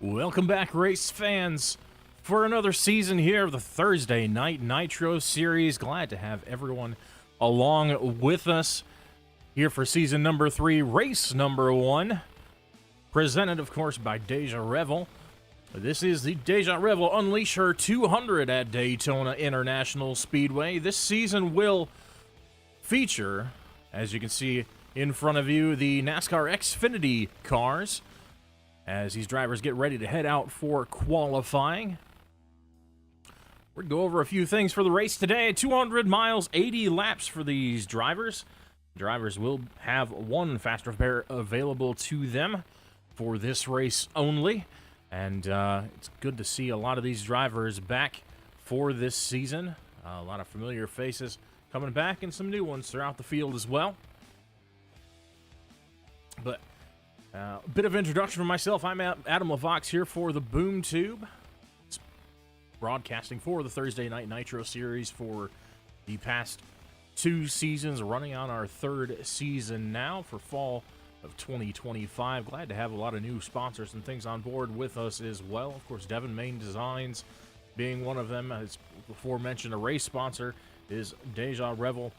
Welcome back, race fans, for another season here of the Thursday Night Nitro series. Glad to have everyone along with us here for season number 3, race number 1, presented, of course, by Déjà Revél. This is the Déjà Revél Unleash Her 200 at Daytona International Speedway. This season will feature, as you can see in front of you, the NASCAR Xfinity cars, as these drivers get ready to head out for qualifying. We're going to go over a few things for the race today. 200 miles, 80 laps for these drivers. Drivers will have one fast repair available to them for this race only. And it's good to see a lot of these drivers back for this season. A lot of familiar faces coming back and some new ones throughout the field as well. But a bit of introduction for myself. I'm Adam LaVox here for the Boom Tube. It's broadcasting for the Thursday Night Nitro series for the past 2 seasons, running on our 3rd season now for fall of 2025. Glad to have a lot of new sponsors and things on board with us as well. Of course, Devin Mains Designs being one of them. As before mentioned, a race sponsor is Déjà Revél.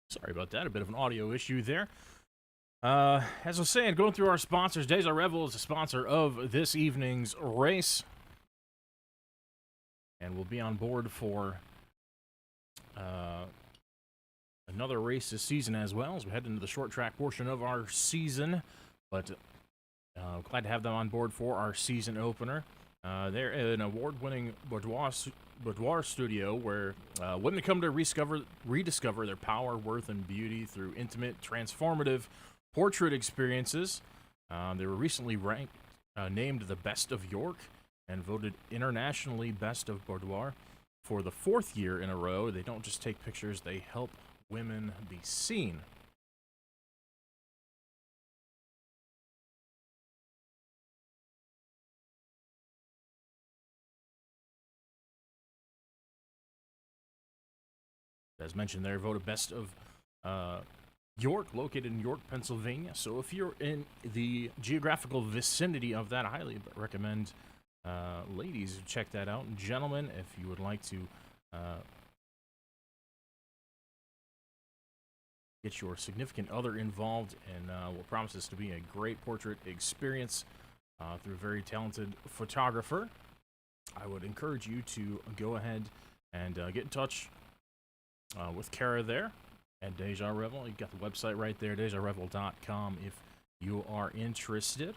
Sorry about that, a bit of an audio issue there. As I was saying, going through our sponsors, Déjà Revél is a sponsor of this evening's race, and we'll be on board for another race this season as well, as we head into the short track portion of our season. But glad to have them on board for our season opener. They're an award-winning boudoir studio where women come to rediscover their power, worth, and beauty through intimate, transformative portrait experiences. They were recently named the Best of York and voted Internationally Best of Boudoir for the 4th year in a row. They don't just take pictures, they help women be seen. As mentioned, they're voted Best of York, located in York, Pennsylvania. So if you're in the geographical vicinity of that, I highly recommend ladies check that out. And gentlemen, if you would like to get your significant other involved in what promises to be a great portrait experience through a very talented photographer, I would encourage you to go ahead and get in touch with Kara there at Déjà Revél. You got the website right there, DejaRevél.com, if you are interested.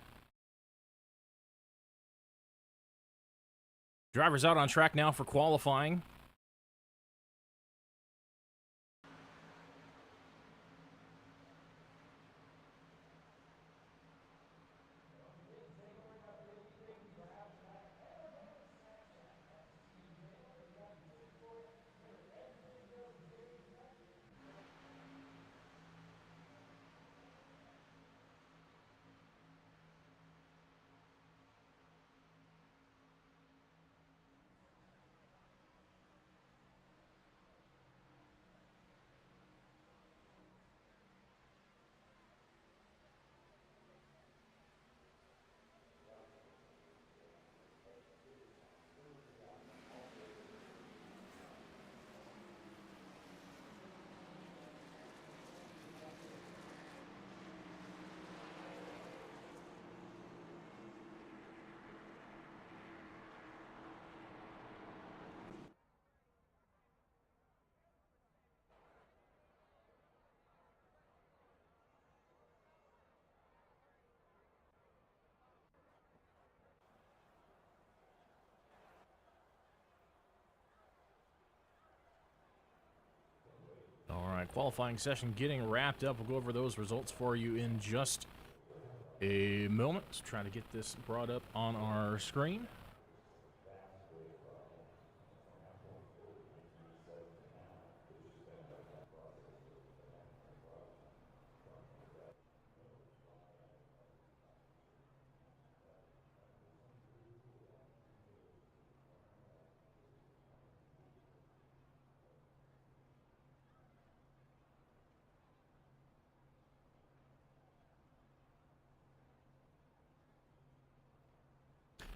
Drivers out on track now for qualifying. that qualifying session getting wrapped up. We'll go over those results for you in just a moment. Let's try to get this brought up on our screen.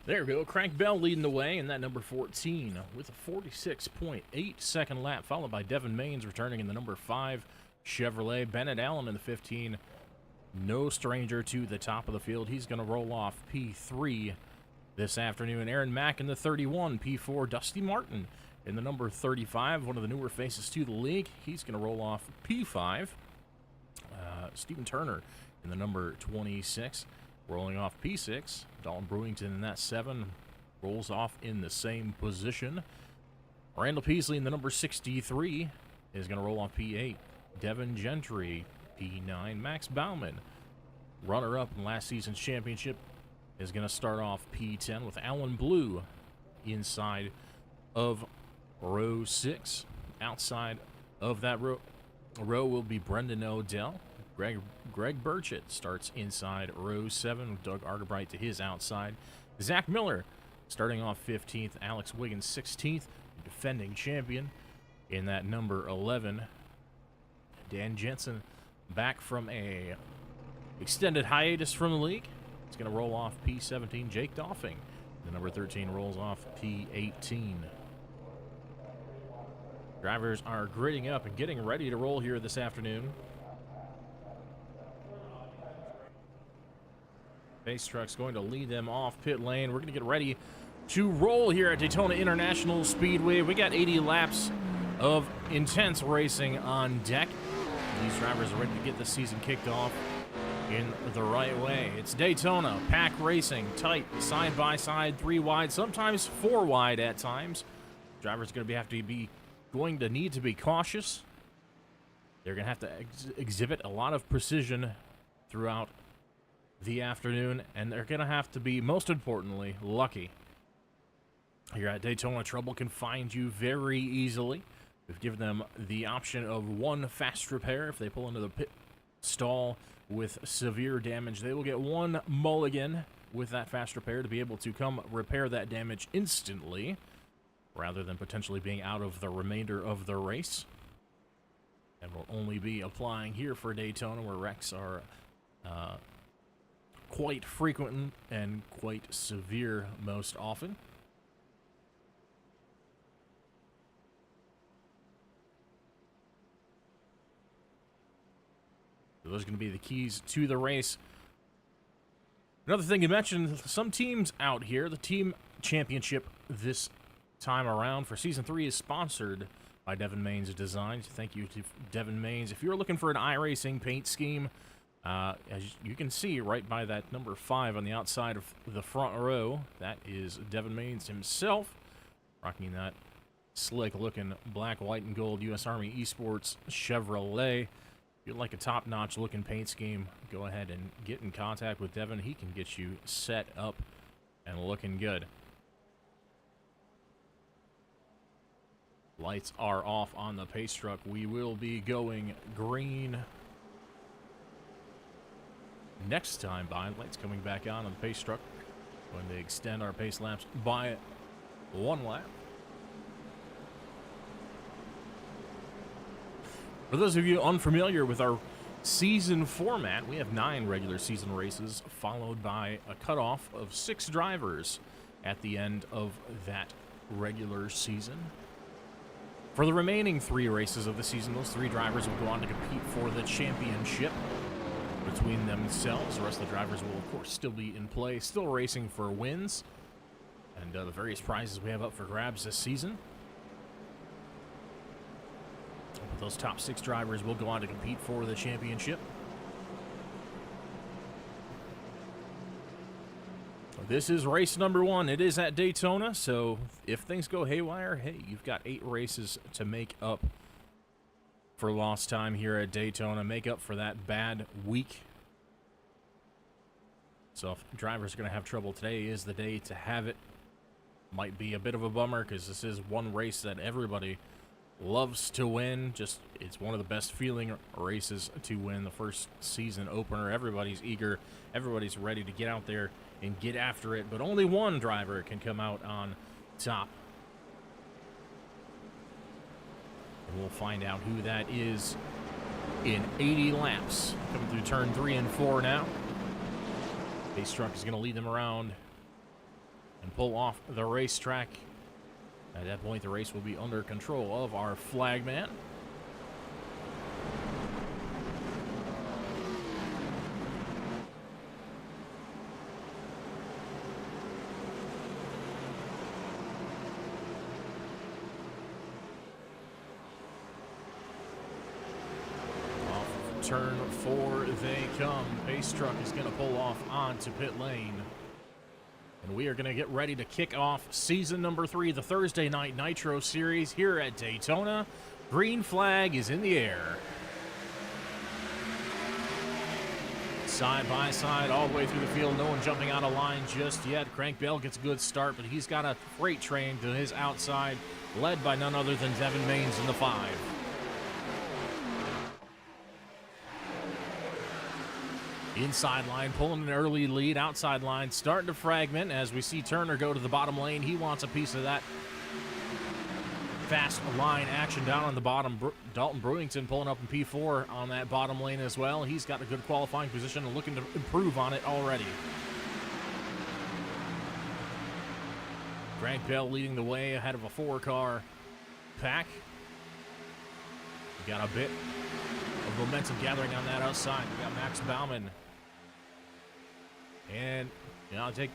There we go. Crank Bell leading the way in that number 14 with a 46.8 second lap, followed by Devin Mains returning in the number 5 Chevrolet. Bennett Allen in the 15. No stranger to the top of the field. He's going to roll off P3 this afternoon. Aaron Mack in the 31. P4 Dusty Martin in the number 35. One of the newer faces to the league. He's going to roll off P5. Stephen Turner in the number 26. Rolling off P6, Dalton Brewington in that 7 rolls off in the same position. Randall Peasley in the number 63 is going to roll off P8. Devin Gentry, P9. Max Bauman, runner-up in last season's championship, is going to start off P10 with Alan Blue inside of row 6. Outside of that row will be Brendan Odell. Greg Burchett starts inside row 7 with Doug Argabright to his outside. Zach Miller starting off 15th. Alex Wiggins 16th, defending champion in that number 11. Dan Jensen back from a extended hiatus from the league. He's going to roll off P17. Jake Doffing, the number 13, rolls off P18. Drivers are gritting up and getting ready to roll here this afternoon. Base truck's going to lead them off pit lane. We're going to get ready to roll here at Daytona International Speedway. We got 80 laps of intense racing on deck. These drivers are ready to get the season kicked off in the right way. It's Daytona, pack racing, tight, side by side, 3 wide, sometimes 4 wide at times. Drivers are going to need to be cautious. They're going to have to exhibit a lot of precision throughout the afternoon, and they're going to have to be, most importantly, lucky. Here at Daytona, trouble can find you very easily. We've given them the option of 1 fast repair. If they pull into the pit stall with severe damage, they will get 1 mulligan with that fast repair to be able to come repair that damage instantly, rather than potentially being out of the remainder of the race. And will only be applying here for Daytona, where wrecks are quite frequent and quite severe most often. So those are going to be the keys to the race. Another thing you mentioned, some teams out here, the team championship this time around for Season 3 is sponsored by Devin Mains Designs. Thank you to Devin Mains. If you're looking for an iRacing paint scheme, as you can see right by that number 5 on the outside of the front row, that is Devin Mains himself, rocking that slick-looking black, white, and gold U.S. Army Esports Chevrolet. If you'd like a top-notch looking paint scheme, go ahead and get in contact with Devin. He can get you set up and looking good. Lights are off on the pace truck. We will be going green next time by. Lights coming back on the pace truck when they extend our pace laps by 1 lap. For those of you unfamiliar with our season format, we have 9 regular season races followed by a cutoff of 6 drivers at the end of that regular season. For the remaining 3 races of the season, those 3 drivers will go on to compete for the championship between themselves. The rest of the drivers will, of course, still be in play, still racing for wins, and the various prizes we have up for grabs this season. But those top 6 drivers will go on to compete for the championship. This is race number 1. It is at Daytona, so if things go haywire, hey, you've got 8 races to make up for lost time here at Daytona, make up for that bad week. So if drivers are going to have trouble, today is the day to have it. Might be a bit of a bummer because this is one race that everybody loves to win. Just, it's one of the best feeling races to win. The first season opener, everybody's eager, everybody's ready to get out there and get after it, but only one driver can come out on top. And we'll find out who that is in 80 laps. Coming through turn 3 and 4 now. Pace truck is going to lead them around and pull off the racetrack. At that point, the race will be under control of our flagman. Off turn 4 they come. Pace truck is going to pull off onto pit lane. And we are going to get ready to kick off season number 3, the Thursday Night Nitro series here at Daytona. Green flag is in the air. Side by side, all the way through the field. No one jumping out of line just yet. Crank Bell gets a good start, but he's got a freight train to his outside, led by none other than Devin Mains in the 5. Inside line pulling an early lead. Outside line starting to fragment as we see Turner go to the bottom lane. He wants a piece of that fast line action down on the bottom. Dalton Brewington pulling up in P4 on that bottom lane as well. He's got a good qualifying position and looking to improve on it already. Greg Bell leading the way ahead of a 4-car pack. We got a bit of momentum gathering on that outside. We got Max Bauman. And, you know, I'll take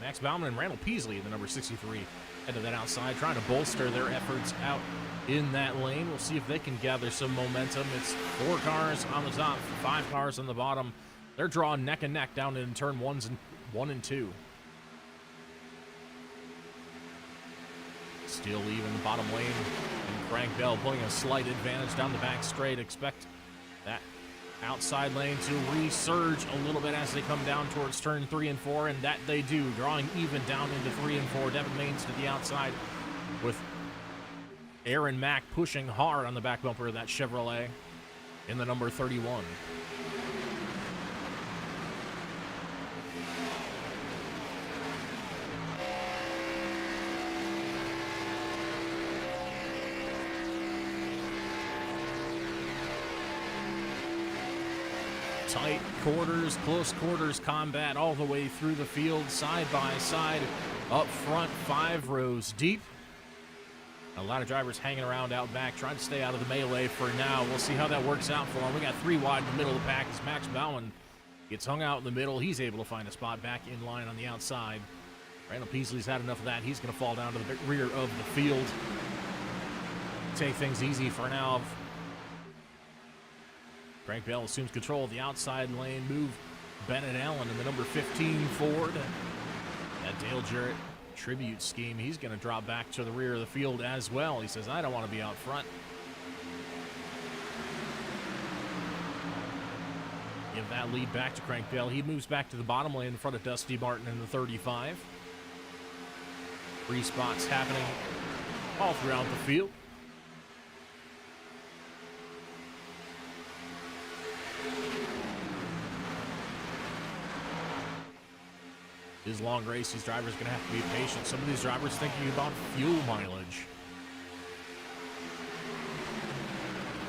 Max Bauman and Randall Peasley in the number 63 head to that outside, trying to bolster their efforts out in that lane. We'll see if they can gather some momentum. It's 4 cars on the top, 5 cars on the bottom. They're drawing neck and neck down in turn 1 and 2. Still even the bottom lane. And Crank Bell pulling a slight advantage down the back straight. Expect that outside lane to resurge a little bit as they come down towards turn 3 and 4, and that they do, drawing even down into 3 and 4. Devin Mains to the outside with Aaron Mack pushing hard on the back bumper of that Chevrolet in the number 31. Tight quarters, close quarters combat all the way through the field, side by side, up front, 5 rows deep. A lot of drivers hanging around out back, trying to stay out of the melee for now. We'll see how that works out for them. We got 3 wide in the middle of the pack as Max Bauman gets hung out in the middle. He's able to find a spot back in line on the outside. Randall Peasley's had enough of that. He's going to fall down to the rear of the field. Take things easy for now. Crank Bell assumes control of the outside lane. Move Bennett Allen in the number 15 Ford. That Dale Jarrett tribute scheme, he's going to drop back to the rear of the field as well. He says, I don't want to be out front. Give that lead back to Crank Bell. He moves back to the bottom lane in front of Dusty Martin in the 35. 3 spots happening all throughout the field. This long race, these drivers are going to have to be patient. Some of these drivers thinking about fuel mileage.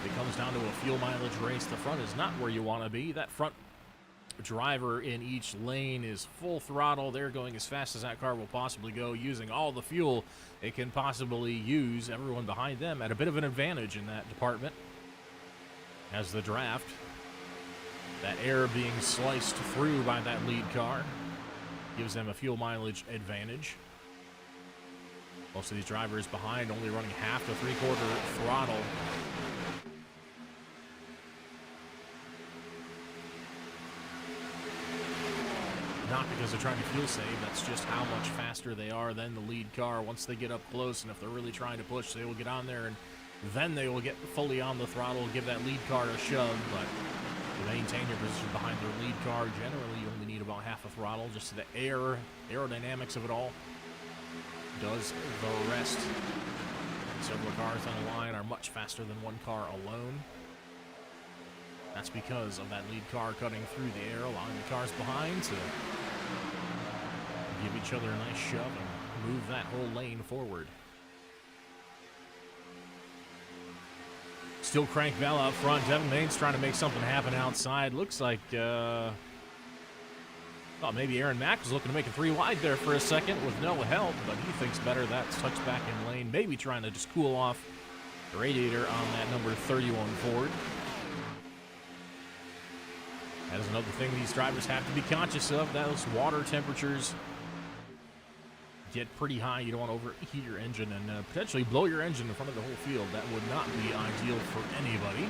If it comes down to a fuel mileage race, the front is not where you want to be. That front driver in each lane is full throttle. They're going as fast as that car will possibly go, using all the fuel it can possibly use. Everyone behind them at a bit of an advantage in that department. As the draft, that air being sliced through by that lead car gives them a fuel mileage advantage. Most of these drivers behind only running half to 3/4 throttle. Not because they're trying to fuel save, that's just how much faster they are than the lead car. Once they get up close, and if they're really trying to push, they will get on there and then they will get fully on the throttle, give that lead car a shove, but to maintain your position behind their lead car, generally you only need about half a throttle. Just the aerodynamics of it all does the rest. Several cars on the line are much faster than one car alone. That's because of that lead car cutting through the air, allowing the cars behind to give each other a nice shove and move that whole lane forward. Still Crank Bell out front. Devin Mains trying to make something happen outside. Looks like, thought maybe Aaron Mack was looking to make a 3 wide there for a second with no help, but he thinks better. That's touched back in lane. Maybe trying to just cool off the radiator on that number 31 Ford. That is another thing these drivers have to be conscious of. Those water temperatures get pretty high. You don't want to overheat your engine and potentially blow your engine in front of the whole field. That would not be ideal for anybody,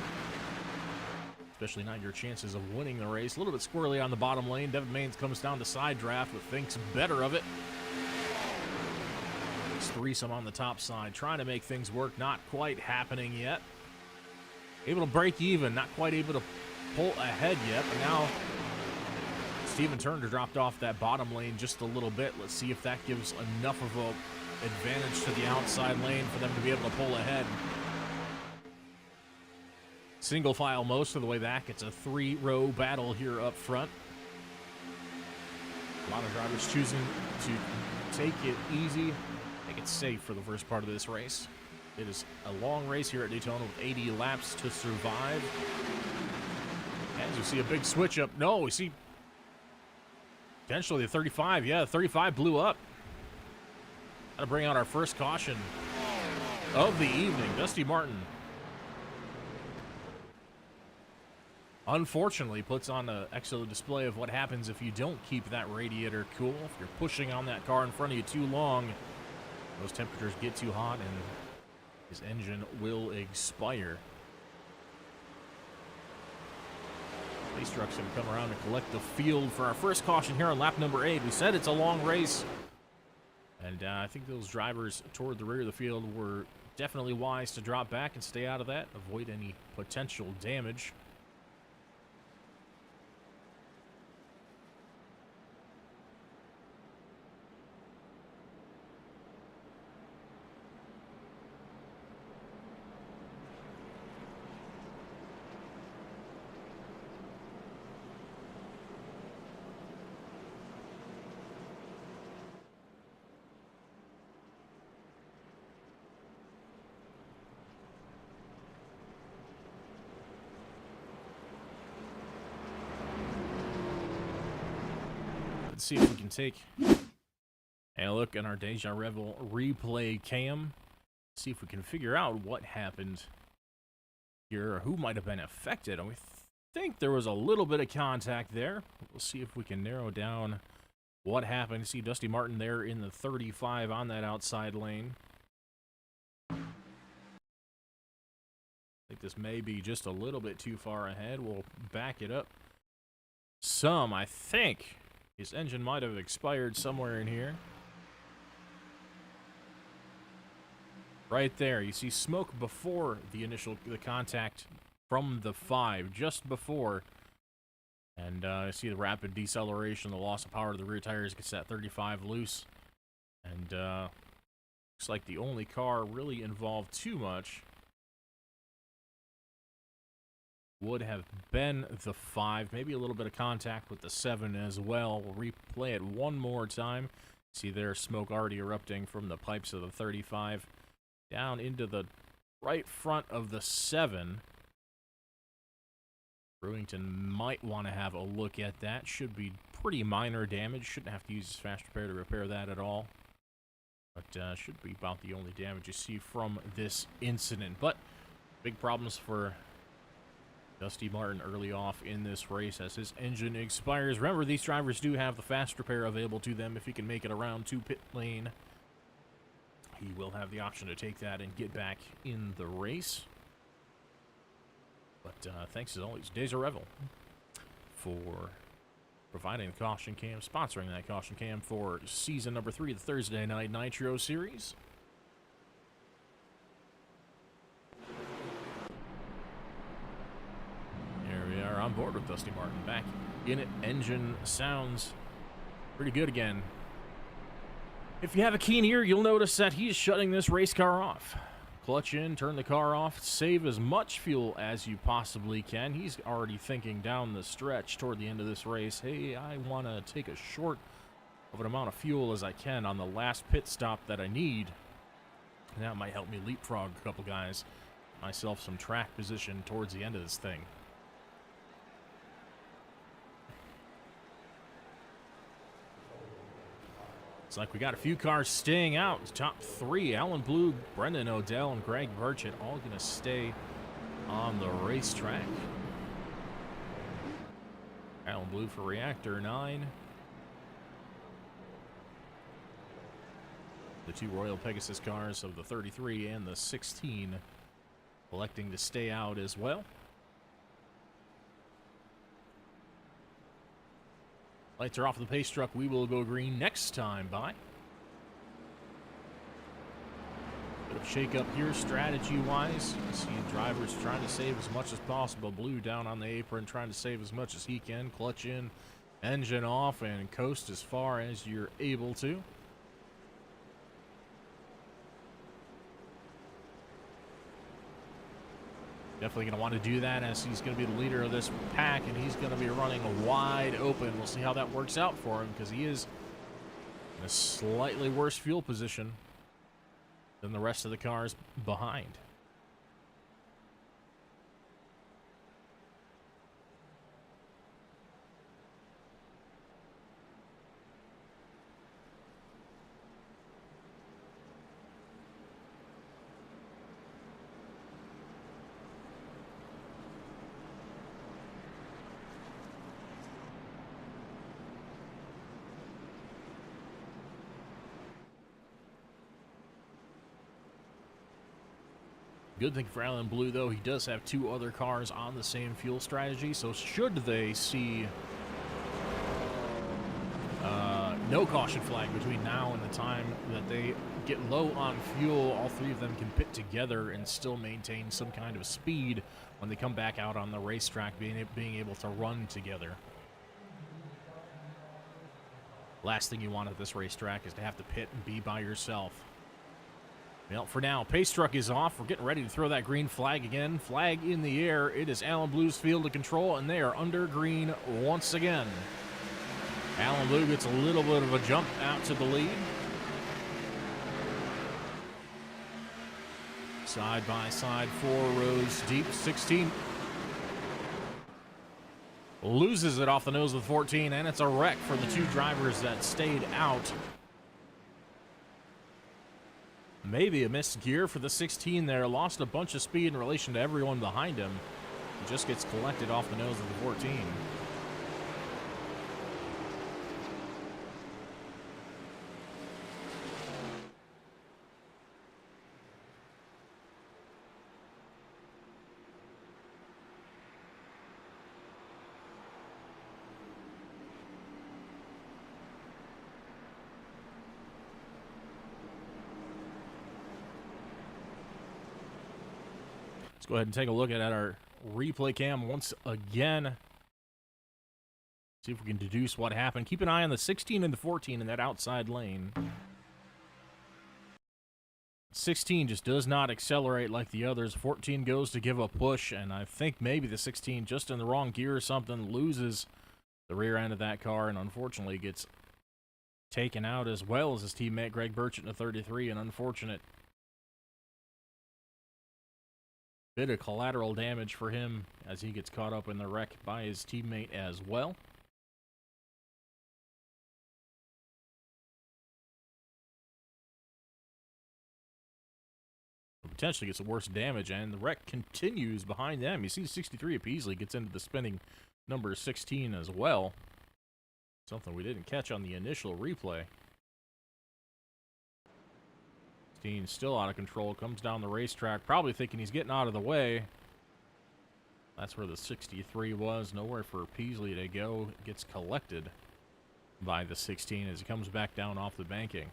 especially not your chances of winning the race. A little bit squirrely on the bottom lane. Devin Mains comes down to side draft, but thinks better of it. It's threesome on the top side, trying to make things work. Not quite happening yet. Able to break even, not quite able to pull ahead yet, but now Steven Turner dropped off that bottom lane just a little bit. Let's see if that gives enough of an advantage to the outside lane for them to be able to pull ahead. Single file most of the way back. It's a 3-row battle here up front. A lot of drivers choosing to take it easy, make it safe for the first part of this race. It is a long race here at Daytona with 80 laps to survive. As you see a big switch up. No, we see potentially the 35. Yeah, 35 blew up. Got to bring out our first caution of the evening. Dusty Martin, unfortunately, puts on an excellent display of what happens if you don't keep that radiator cool. If you're pushing on that car in front of you too long, those temperatures get too hot and his engine will expire. Police truck's going to come around and collect the field for our first caution here on lap number 8. We said it's a long race, and I think those drivers toward the rear of the field were definitely wise to drop back and stay out of that, avoid any potential damage. See if we can take a look at our Déjà Revél replay cam. See if we can figure out what happened here, or who might have been affected. And we think there was a little bit of contact there. We'll see if we can narrow down what happened. See Dusty Martin there in the 35 on that outside lane. I think this may be just a little bit too far ahead. We'll back it up some, I think. His engine might have expired somewhere in here. Right there, you see smoke before the contact from the 5, just before. And you see the rapid deceleration, the loss of power to the rear tires gets that 35 loose. And looks like the only car really involved too much would have been the 5, maybe a little bit of contact with the 7 as well. We'll replay it one more time. See there, smoke already erupting from the pipes of the 35 down into the right front of the 7. Brewington might want to have a look at that. Should be pretty minor damage. Shouldn't have to use his fast repair to repair that at all. But should be about the only damage you see from this incident. But big problems for Dusty Martin early off in this race as his engine expires. Remember, these drivers do have the fast repair available to them. If he can make it around to pit lane, he will have the option to take that and get back in the race. But thanks as always, Déjà Revél, for providing the caution cam, sponsoring that caution cam for season number 3 of the Thursday Night Nitro series. on board with Dusty Martin. Back in it, engine sounds pretty good again. If you have a keen ear, you'll notice that he's shutting this race car off. Clutch in, turn the car off, save as much fuel as you possibly can. He's already thinking down the stretch toward the end of this race, hey, I want to take as short of an amount of fuel as I can on the last pit stop that I need. And that might help me leapfrog a couple guys, myself some track position towards the end of this thing. It's like we got a few cars staying out. Top three, Alan Blue, Brendan O'Dell, and Greg Burchett all going to stay on the racetrack. Alan Blue for Reactor 9. The two Royal Pegasus cars of the 33 and the 16 electing to stay out as well. Lights are off the pace truck. We will go green next time by. Bit of shake up here strategy-wise. You see drivers trying to save as much as possible. Blue down on the apron trying to save as much as he can. Clutch in, engine off, and coast as far as you're able to. Definitely going to want to do that as he's going to be the leader of this pack, and he's going to be running wide open. We'll see how that works out for him because he is in a slightly worse fuel position than the rest of the cars behind. Good thing for Alan Blue, though, he does have two other cars on the same fuel strategy, so should they see no caution flag between now and the time that they get low on fuel, all three of them can pit together and still maintain some kind of speed when they come back out on the racetrack, being able to run together. Last thing you want at this racetrack is to have to pit and be by yourself. Well, for now, pace truck is off. We're getting ready to throw that green flag again. Flag in the air. It is Alan Blue's field of control, and they are under green once again. Alan Blue gets a little bit of a jump out to the lead. Side by side, 4 rows deep. 16 loses it off the nose of the 14, and it's a wreck for the two drivers that stayed out. Maybe a missed gear for the 16 there. Lost a bunch of speed in relation to everyone behind him. He just gets collected off the nose of the 14. Go ahead and take a look at our replay cam once again. See if we can deduce what happened. Keep an eye on the 16 and the 14 in that outside lane. 16 just does not accelerate like the others. 14 goes to give a push, and I think maybe the 16 just in the wrong gear or something loses the rear end of that car and unfortunately gets taken out as well as his teammate Greg Burchett in the 33. An unfortunate bit of collateral damage for him as he gets caught up in the wreck by his teammate as well. Potentially gets the worst damage, and the wreck continues behind them. You see 63 of Peasley gets into the spinning number 16 as well. Something we didn't catch on the initial replay. 16 still out of control, comes down the racetrack, probably thinking he's getting out of the way. That's where the 63 was, nowhere for Peasley to go. Gets collected by the 16 as he comes back down off the banking.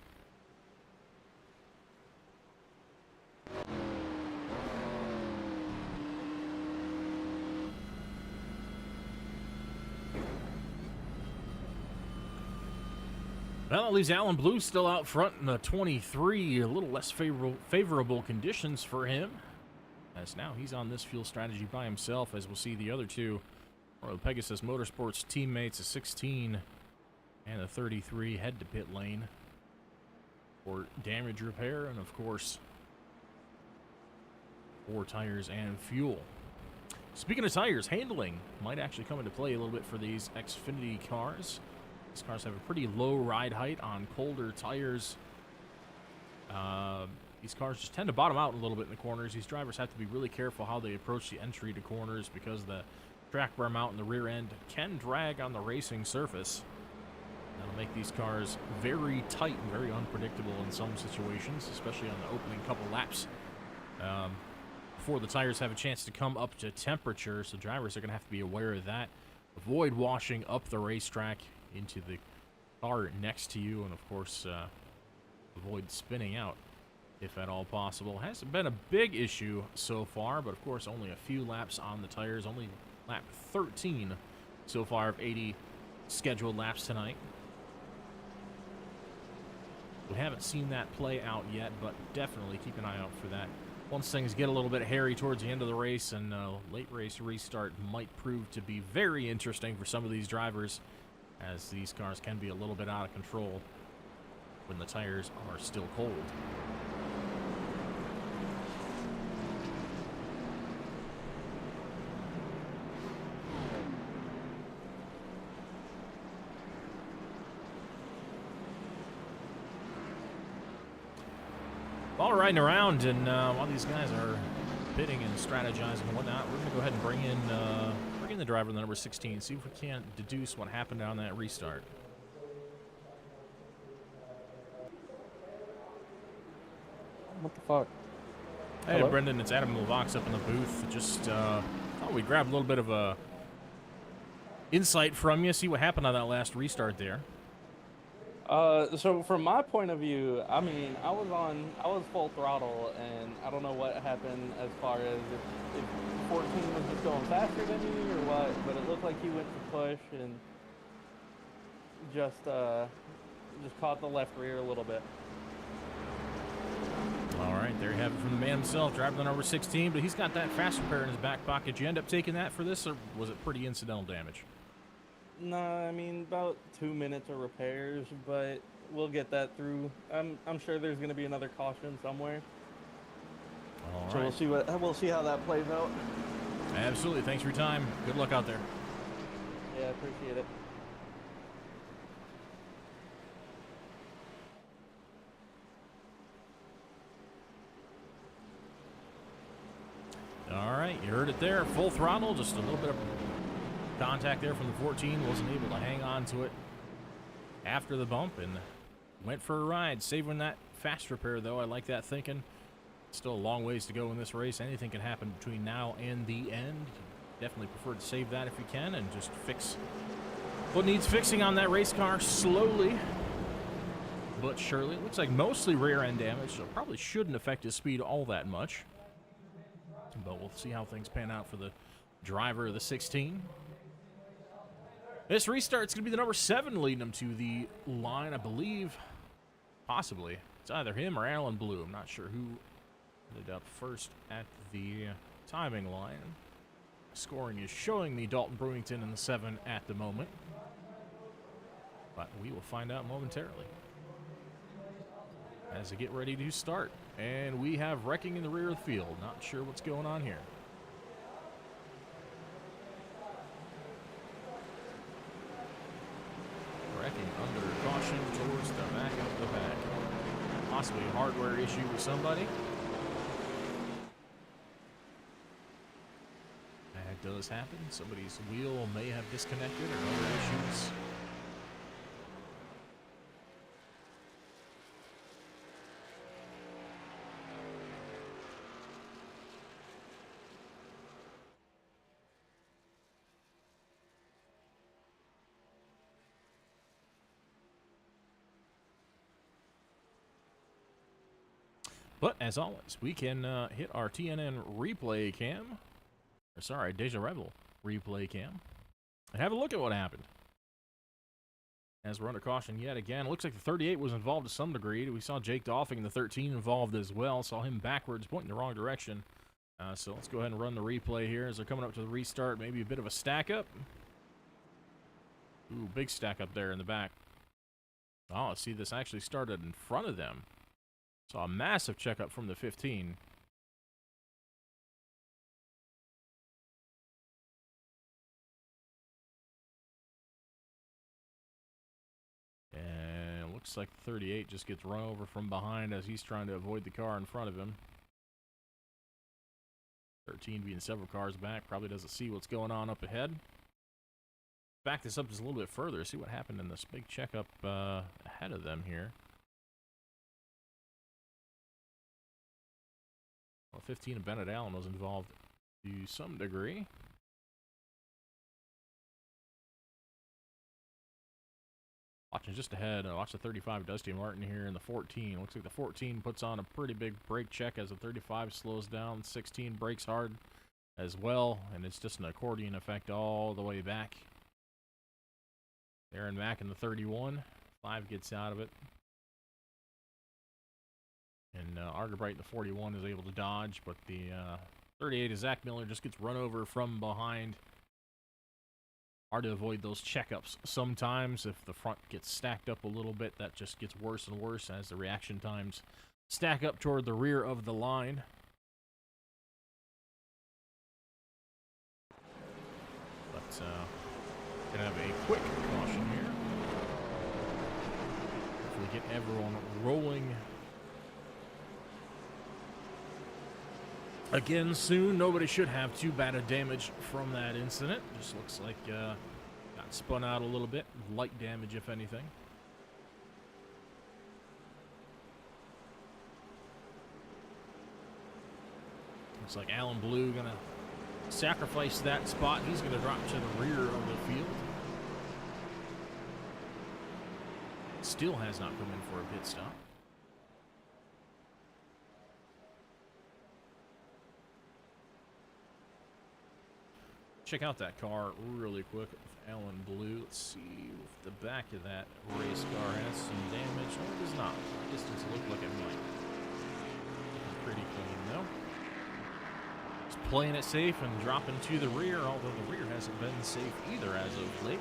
Well, that leaves Alan Blue still out front in the 23. A little less favorable conditions for him, as now he's on this fuel strategy by himself, as we'll see the other two Royal Pegasus Motorsports teammates, a 16 and a 33, head to pit lane for damage repair and, of course, for tires and fuel. Speaking of tires, handling might actually come into play a little bit for these Xfinity cars. These cars have a pretty low ride height on colder tires. These cars just tend to bottom out a little bit in the corners. These drivers have to be really careful how they approach the entry to corners, because the track wear mount in the rear end can drag on the racing surface. That'll make these cars very tight and very unpredictable in some situations, especially on the opening couple laps. Before the tires have a chance to come up to temperature, so drivers are going to have to be aware of that. Avoid washing up the racetrack into the car next to you, and of course, avoid spinning out if at all possible. Hasn't been a big issue so far, but of course only a few laps on the tires, only lap 13 so far of 80 scheduled laps tonight. We haven't seen that play out yet, but definitely keep an eye out for that. Once things get a little bit hairy towards the end of the race, and late race restart might prove to be very interesting for some of these drivers, as these cars can be a little bit out of control when the tires are still cold. While we're riding around, and while these guys are pitting and strategizing and whatnot, we're going to go ahead and bring in the driver, the number 16, see if we can't deduce what happened on that restart. What the fuck? Hey, Hello? Brendan, it's Adam Levox up in the booth. Just thought we'd grab a little bit of a insight from you, see what happened on that last restart there. So from my point of view, I mean, I was full throttle, and I don't know what happened as far as if 14 was just going faster than me or what, but it looked like he went to push and just caught the left rear a little bit. All right, there you have it from the man himself, driving the number 16, but he's got that fast repair in his back pocket. Did you end up taking that for this, or was it pretty incidental damage? No, I mean, about 2 minutes of repairs, but we'll get that through. I'm sure there's going to be another caution somewhere. All So right. we'll see how that plays out. Absolutely. Thanks for your time. Good luck out there. Yeah, I appreciate it. All right, you heard it there. Full throttle, just a little bit of contact there from the 14. Wasn't able to hang on to it after the bump and went for a ride. Saving that fast repair, though. I like that thinking. Still a long ways to go in this race. Anything can happen between now and the end. Definitely prefer to save that if you can and just fix what needs fixing on that race car slowly but surely. It looks like mostly rear end damage, so it probably shouldn't affect his speed all that much. But we'll see how things pan out for the driver of the 16. This restart's going to be the number 7 leading him to the line, I believe. Possibly. It's either him or Alan Blue. I'm not sure who ended up first at the timing line. Scoring is showing me Dalton Brewington in the 7 at the moment. But we will find out momentarily as they get ready to start. And we have wrecking in the rear of the field. Not sure what's going on here. Wrecking under caution towards the back of the pack. Possibly a hardware issue with somebody. That does happen. Somebody's wheel may have disconnected or other issues. But, as always, we can hit our TNN replay cam, or sorry, Déjà Revél replay cam, and have a look at what happened. as we're under caution yet again. Looks like the 38 was involved to some degree. We saw Jake Dolphing in the 13 involved as well. Saw him backwards, pointing the wrong direction. So let's go ahead and run the replay here as they're coming up to the restart. Maybe a bit of a stack up. Ooh, big stack up there in the back. Oh, see, this actually started in front of them. Saw a massive checkup from the 15. And it looks like 38 just gets run over from behind as he's trying to avoid the car in front of him. 13 being several cars back, probably doesn't see what's going on up ahead. Back this up just a little bit further, see what happened in this big checkup ahead of them here. Well, 15 of Bennett Allen was involved to some degree. Watching just ahead, watch the 35 Dusty Martin here in the 14. Looks like the 14 puts on a pretty big brake check as the 35 slows down. 16 brakes hard as well, and it's just an accordion effect all the way back. Aaron Mack in the 31. 5 gets out of it. And Argerbright in the 41 is able to dodge, but the 38 of Zach Miller just gets run over from behind. Hard to avoid those checkups sometimes. If the front gets stacked up a little bit, that just gets worse and worse as the reaction times stack up toward the rear of the line. But gonna have a quick caution here. Hopefully get everyone rolling again soon. Nobody should have too bad a damage from that incident. Just looks like got spun out a little bit. Light damage, if anything. Looks like Alan Blue gonna sacrifice that spot. He's gonna drop to the rear of the field. Still has not come in for a pit stop. Check out that car really quick with Alan Blue. Let's see if the back of that race car has some damage. No, it does not. Distance look like it might. Looking pretty clean though. Just playing it safe and dropping to the rear, although the rear hasn't been safe either as of late.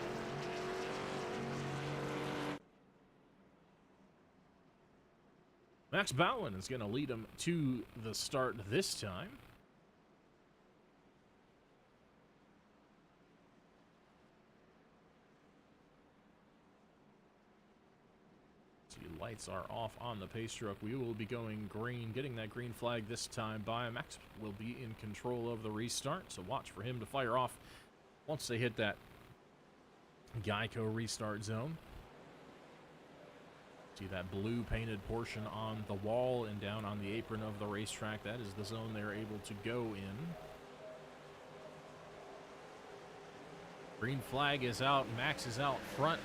Max Bowlen is going to lead him to the start this time. Lights are off on the pace truck. We will be going green, getting that green flag this time by. Max will be in control of the restart, so watch for him to fire off once they hit that Geico restart zone. See that blue painted portion on the wall and down on the apron of the racetrack. That is the zone they're able to go in. Green flag is out. Max is out front.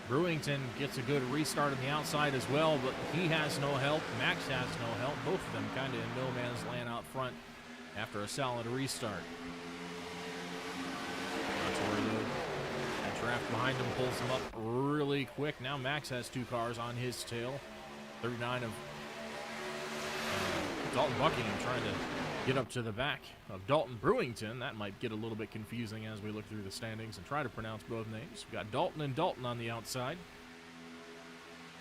Brewington gets a good restart on the outside as well, but he has no help. Max has no help. Both of them kind of in no man's land out front after a solid restart. That's where that draft behind him pulls him up really quick. Now Max has 2 cars on his tail. 39 of Dalton Buckingham trying to get up to the back of Dalton Brewington. That might get a little bit confusing as we look through the standings and try to pronounce both names. We've got Dalton and Dalton on the outside.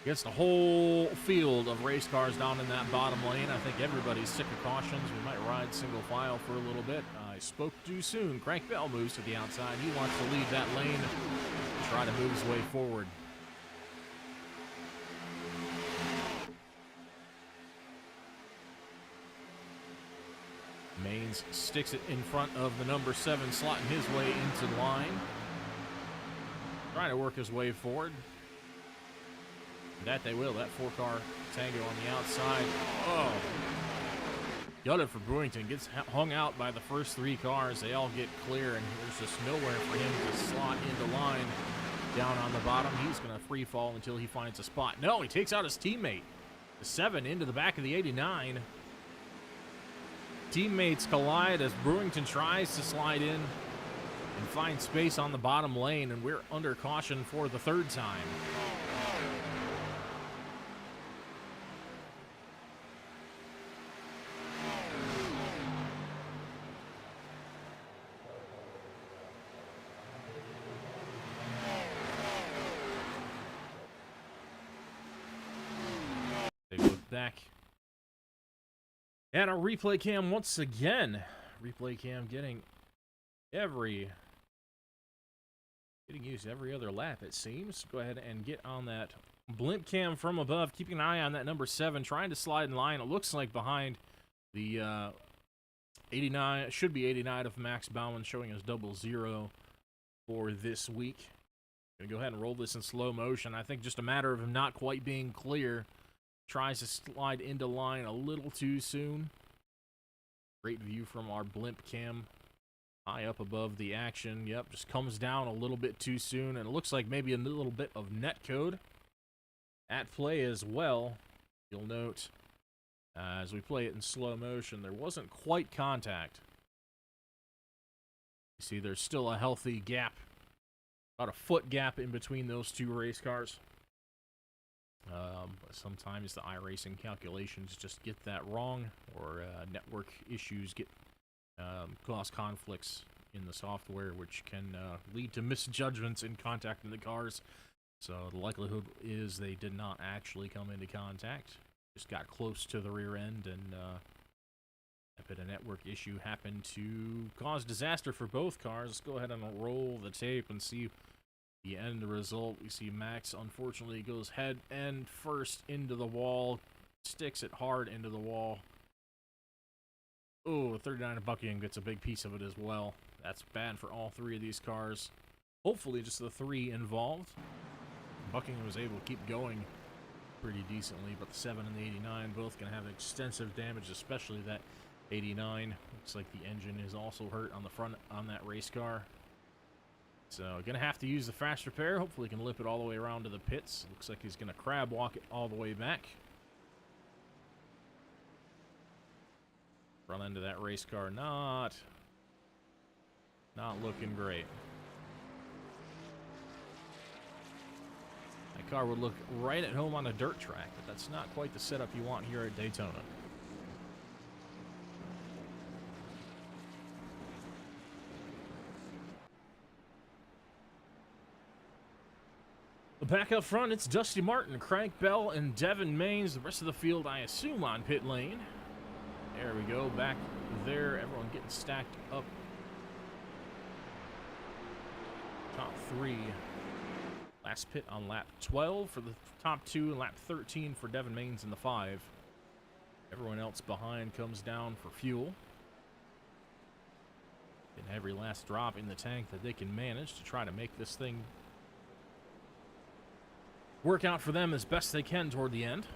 Gets the whole field of race cars down in that bottom lane. I think everybody's sick of cautions. We might ride single file for a little bit. I spoke too soon. Crank Bell moves to the outside. He wants to lead that lane and try to move his way forward. Mains sticks it in front of the number 7, slotting his way into line. Trying to work his way forward. That they will. That 4-car Tango on the outside. Oh. Gutted for Brewington. Gets hung out by the first 3 cars. They all get clear, and there's just nowhere for him to slot into line. Down on the bottom. He's going to free fall until he finds a spot. No, he takes out his teammate. The 7 into the back of the 89. Teammates collide as Brewington tries to slide in. and find space on the bottom lane, and we're under caution for the third time. Take a look back at our replay cam once again. Replay cam getting used every other lap, it seems. Go ahead and get on that blimp cam from above, keeping an eye on that number 7, trying to slide in line. It looks like behind the 89, it should be 89 of Max Bauman, showing us 00 for this week. Gonna go ahead and roll this in slow motion. I think just a matter of him not quite being clear. Tries to slide into line a little too soon. Great view from our blimp cam. High up above the action. Yep, just comes down a little bit too soon. And it looks like maybe a little bit of net code at play as well. You'll note, as we play it in slow motion, there wasn't quite contact. You see there's still a healthy gap. About a foot gap in between those two race cars. Sometimes the iRacing calculations just get that wrong, or network issues get cause conflicts in the software, which can lead to misjudgments in contacting the cars. So the likelihood is they did not actually come into contact, just got close to the rear end, and a bit of network issue happened to cause disaster for both cars. Let's go ahead and roll the tape and see the end result. We see Max, unfortunately, goes head end first into the wall, sticks it hard into the wall. Oh, 39 of Buckingham gets a big piece of it as well. That's bad for all three of these cars. Hopefully just the three involved. Buckingham was able to keep going pretty decently, but the 7 and the 89 both going to have extensive damage, especially that 89. Looks like the engine is also hurt on the front on that race car. So, going to have to use the fast repair. Hopefully, he can lip it all the way around to the pits. Looks like he's going to crab walk it all the way back. Front end of that race car, not looking great. That car would look right at home on a dirt track, but that's not quite the setup you want here at Daytona. Back up front, it's Dusty Martin, Crank Bell, and Devin Mains. The rest of the field, I assume, on pit lane. There we go, back there. Everyone getting stacked up. Top 3. Last pit on lap 12 for the top 2, and lap 13 for Devin Mains in the 5. Everyone else behind comes down for fuel. Getting every last drop in the tank that they can manage to try to make this thing work out for them as best they can toward the end.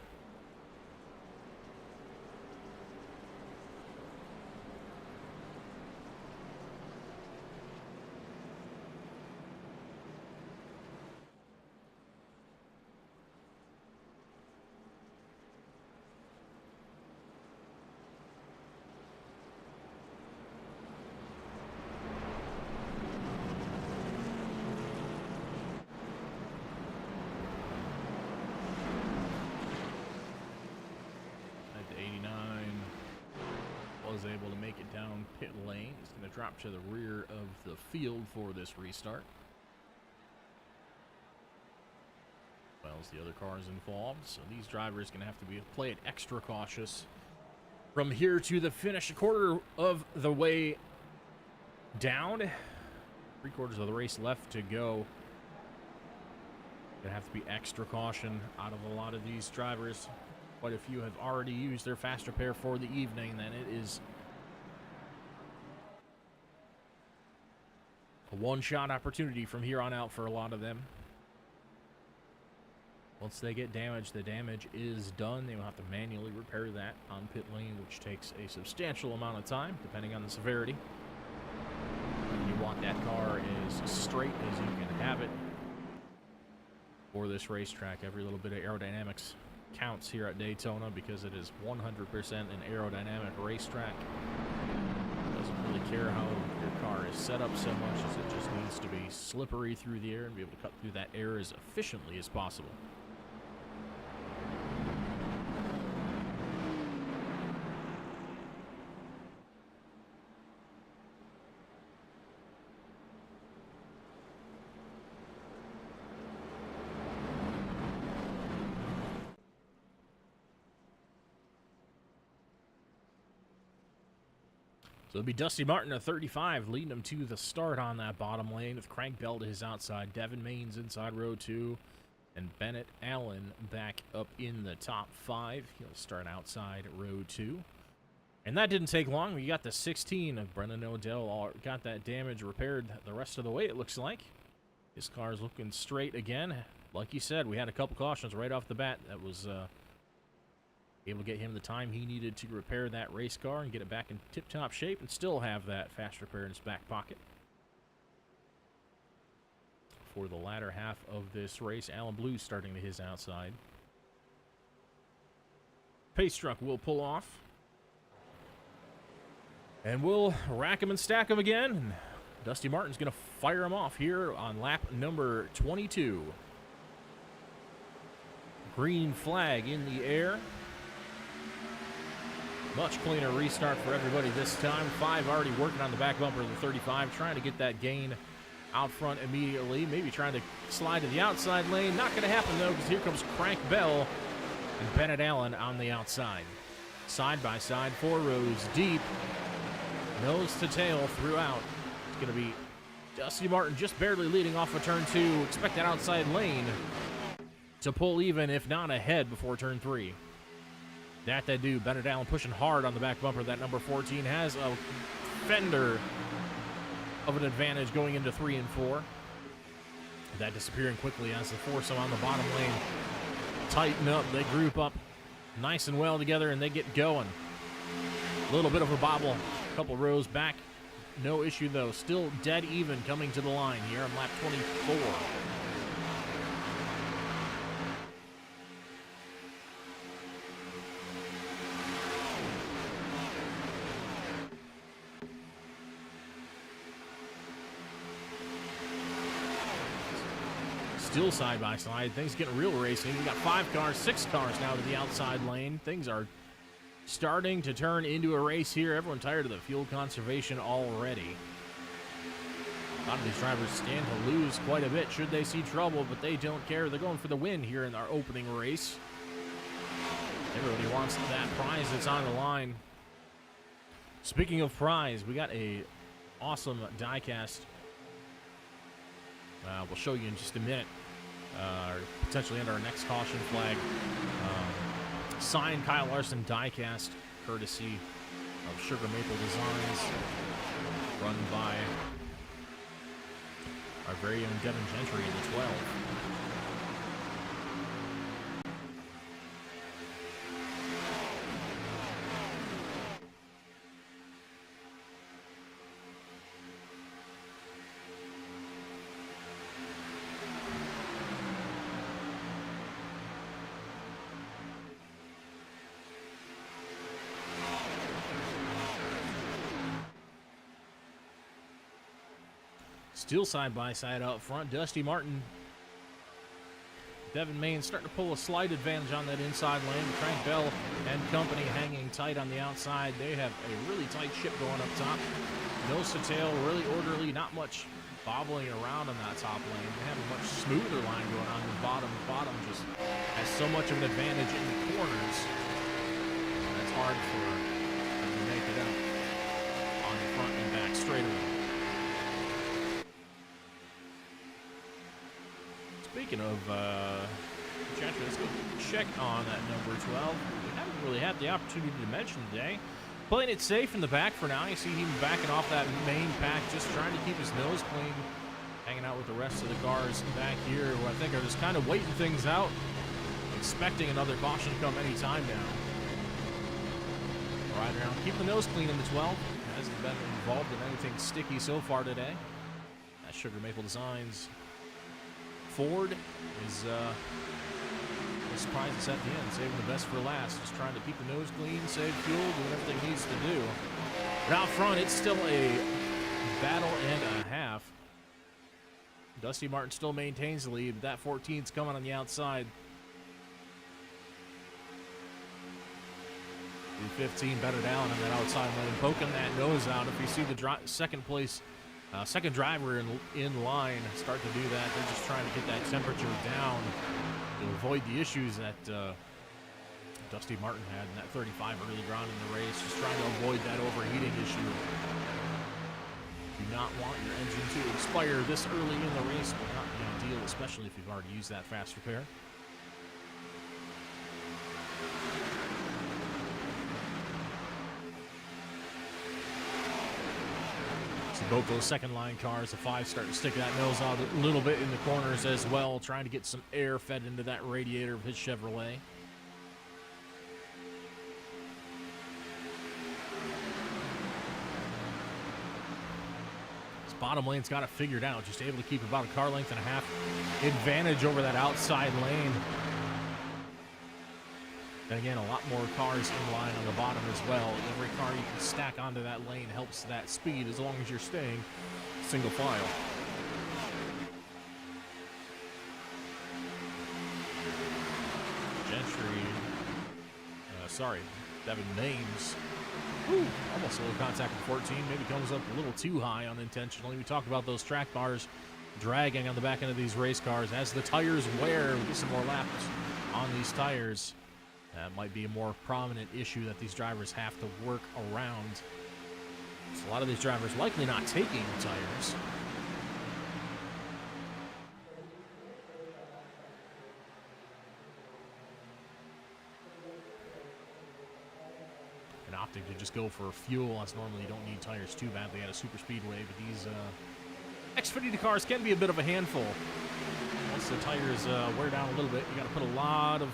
Was able to make it down pit lane. He's going to drop to the rear of the field for this restart. Well as the other cars involved, so these drivers going to have to play it extra cautious from here to the finish. A quarter of the way down, 3/4 of the race left to go. Going to have to be extra caution out of a lot of these drivers. Quite a few have already used their fast repair for the evening. Then it is a one-shot opportunity from here on out for a lot of them. Once they get damaged, the damage is done. They will have to manually repair that on pit lane, which takes a substantial amount of time, depending on the severity. You want that car as straight as you can have it for this racetrack. Every little bit of aerodynamics counts here at Daytona because it is 100% an aerodynamic racetrack. Doesn't really care how your car is set up so much as it just needs to be slippery through the air and be able to cut through that air as efficiently as possible. So it'll be Dusty Martin at 35, leading him to the start on that bottom lane with Craig Bell to his outside, Devin Mains inside row 2, and Bennett Allen back up in the top 5. He'll start outside row 2. And that didn't take long. We got the 16 of Brendan O'Dell, got that damage repaired the rest of the way, it looks like. His car's looking straight again. Like you said, we had a couple cautions right off the bat that was able to get him the time he needed to repair that race car and get it back in tip-top shape and still have that fast repair in his back pocket. For the latter half of this race, Alan Blue starting to his outside. Pace truck will pull off. And we'll rack him and stack him again. And Dusty Martin's going to fire him off here on lap number 22. Green flag in the air. Much cleaner restart for everybody this time. 5 already working on the back bumper of the 35, trying to get that gain out front immediately. Maybe trying to slide to the outside lane. Not going to happen, though, because here comes Crank Bell and Bennett Allen on the outside. Side by side, 4 rows deep. Nose to tail throughout. It's going to be Dusty Martin just barely leading off of turn 2. Expect that outside lane to pull even, if not ahead, before turn 3. That they do. Bennett Allen pushing hard on the back bumper. That number 14 has a fender of an advantage going into 3 and 4. That disappearing quickly as the foursome on the bottom lane tighten up. They group up nice and well together, and they get going. A little bit of a bobble. A couple rows back. No issue, though. Still dead even coming to the line here on lap 24. Still side by side. Things getting real racing. We got 5 cars, 6 cars now to the outside lane. Things are starting to turn into a race here. Everyone tired of the fuel conservation already. A lot of these drivers stand to lose quite a bit should they see trouble, but they don't care. They're going for the win here in our opening race. Everybody wants that prize that's on the line. Speaking of prize, we got a awesome diecast. We'll show you in just a minute. Potentially under our next caution flag. Signed Kyle Larson diecast, courtesy of Sugar Maple Designs, run by our very own Devin Gentry in the 12. Still side by side up front. Dusty Martin, Devin Mains starting to pull a slight advantage on that inside lane. Frank Bell and company hanging tight on the outside. They have a really tight ship going up top. Nose to tail, really orderly. Not much bobbling around on that top lane. They have a much smoother line going on the bottom. Bottom just has so much of an advantage in the corners. That's hard for them to make it up on the front and back straightaway. Speaking of Gentry, let's go check on that number 12. We haven't really had the opportunity to mention today. Playing it safe in the back for now. You see him backing off that main pack, just trying to keep his nose clean. Hanging out with the rest of the cars back here, who I think are just kind of waiting things out. Expecting another caution to come any time now. Right around. Keep the nose clean in the 12. Hasn't been involved in anything sticky so far today. That's Sugar Maple Designs. Ford is surprised it's at the end, saving the best for last. Just trying to keep the nose clean, save fuel, doing everything he needs to do. But out front, it's still a battle and a half. Dusty Martin still maintains the lead, but that 14's coming on the outside. The 15 better down on that outside lane, poking that nose out. If you see the second driver in line start to do that, they're just trying to get that temperature down to avoid the issues that Dusty Martin had in that 35 early on in the race, just trying to avoid that overheating issue. Do not want your engine to expire this early in the race, but not be ideal, especially if you've already used that fast repair. So both those second line cars, the 5 start to stick that nose out a little bit in the corners as well, trying to get some air fed into that radiator of his Chevrolet. Bottom lane's got it figured out, just able to keep about a car length and a half advantage over that outside lane. And again, a lot more cars in line on the bottom as well. Every car you can stack onto that lane helps that speed as long as you're staying single file. Devin Mains. Ooh, almost a little contact with 14. Maybe comes up a little too high unintentionally. We talked about those track bars dragging on the back end of these race cars. As the tires wear, we get some more laps on these tires. That might be a more prominent issue that these drivers have to work around. So a lot of these drivers likely not taking tires. Opting to just go for fuel, as normally you don't need tires too badly at a super speedway, but these Xfinity cars can be a bit of a handful. Once the tires wear down a little bit, you got to put a lot of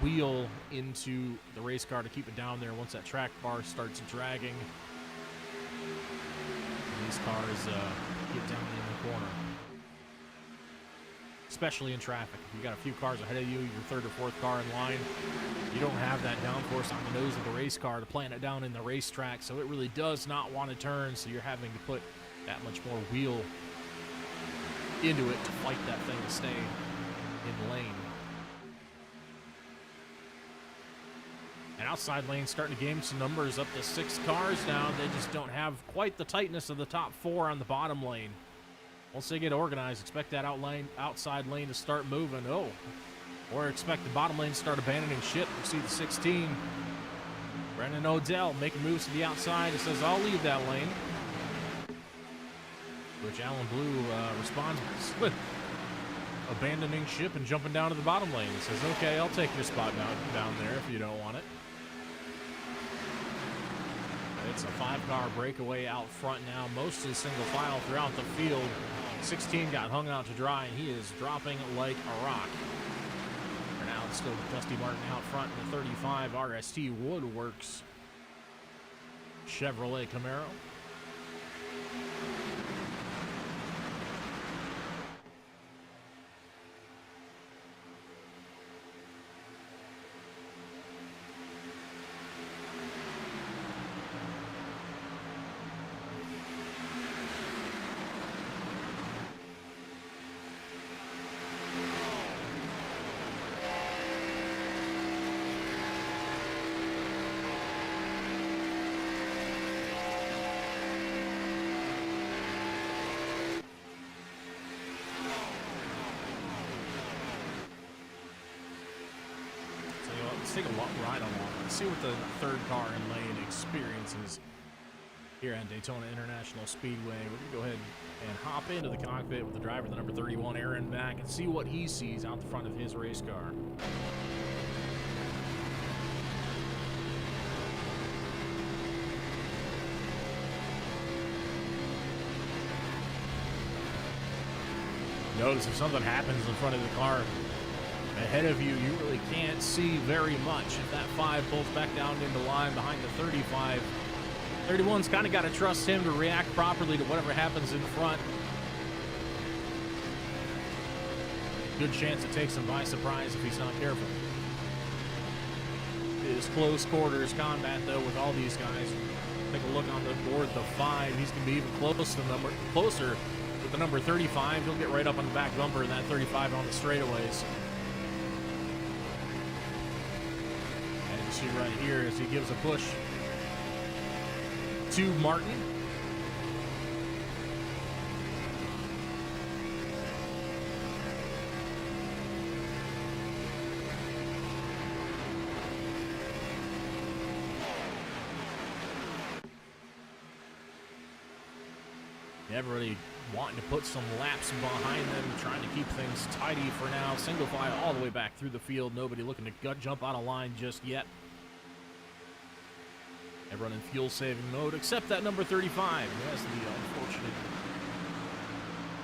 wheel into the race car to keep it down there once that track bar starts dragging. And these cars get down in the corner. Especially in traffic. If you got a few cars ahead of you, your third or fourth car in line, you don't have that downforce on the nose of the race car to plant it down in the racetrack, so it really does not want to turn, so you're having to put that much more wheel into it to fight that thing to stay in lane. And outside lane starting to gain some numbers, up to 6 cars now. They just don't have quite the tightness of the top 4 on the bottom lane. Once they get organized, expect that outside lane to start moving. Oh, or expect the bottom lane to start abandoning ship. You see the 16. Brendan Odell making moves to the outside. He says, I'll leave that lane. Which Alan Blue responds with abandoning ship and jumping down to the bottom lane. He says, okay, I'll take your spot down there if you don't want it. It's a 5-car breakaway out front now, mostly single file throughout the field. 16 got hung out to dry, and he is dropping like a rock. For now, it's still Dusty Martin out front in the 35 RST Woodworks Chevrolet Camaro. Let's take a ride along. Let's see what the third car in lane experiences here at Daytona International Speedway. We're going to go ahead and hop into the cockpit with the driver, the number 31, Aaron Mack, and see what he sees out the front of his race car. Notice if something happens in front of the car ahead of you, you really can't see very much. If that 5 pulls back down into line behind the 35, 31's kind of got to trust him to react properly to whatever happens in front. Good chance it takes him by surprise if he's not careful. It is close quarters combat, though, with all these guys. Take a look on the board, the 5. He's going to be even closer with the number 35. He'll get right up on the back bumper in that 35 on the straightaways. And you see right here as he gives a push to Martin. Everybody wanting to put some laps behind them, trying to keep things tidy for now. Single file all the way back through the field. Nobody looking to jump out of line just yet. Everyone in fuel-saving mode, except that number 35, who has the unfortunate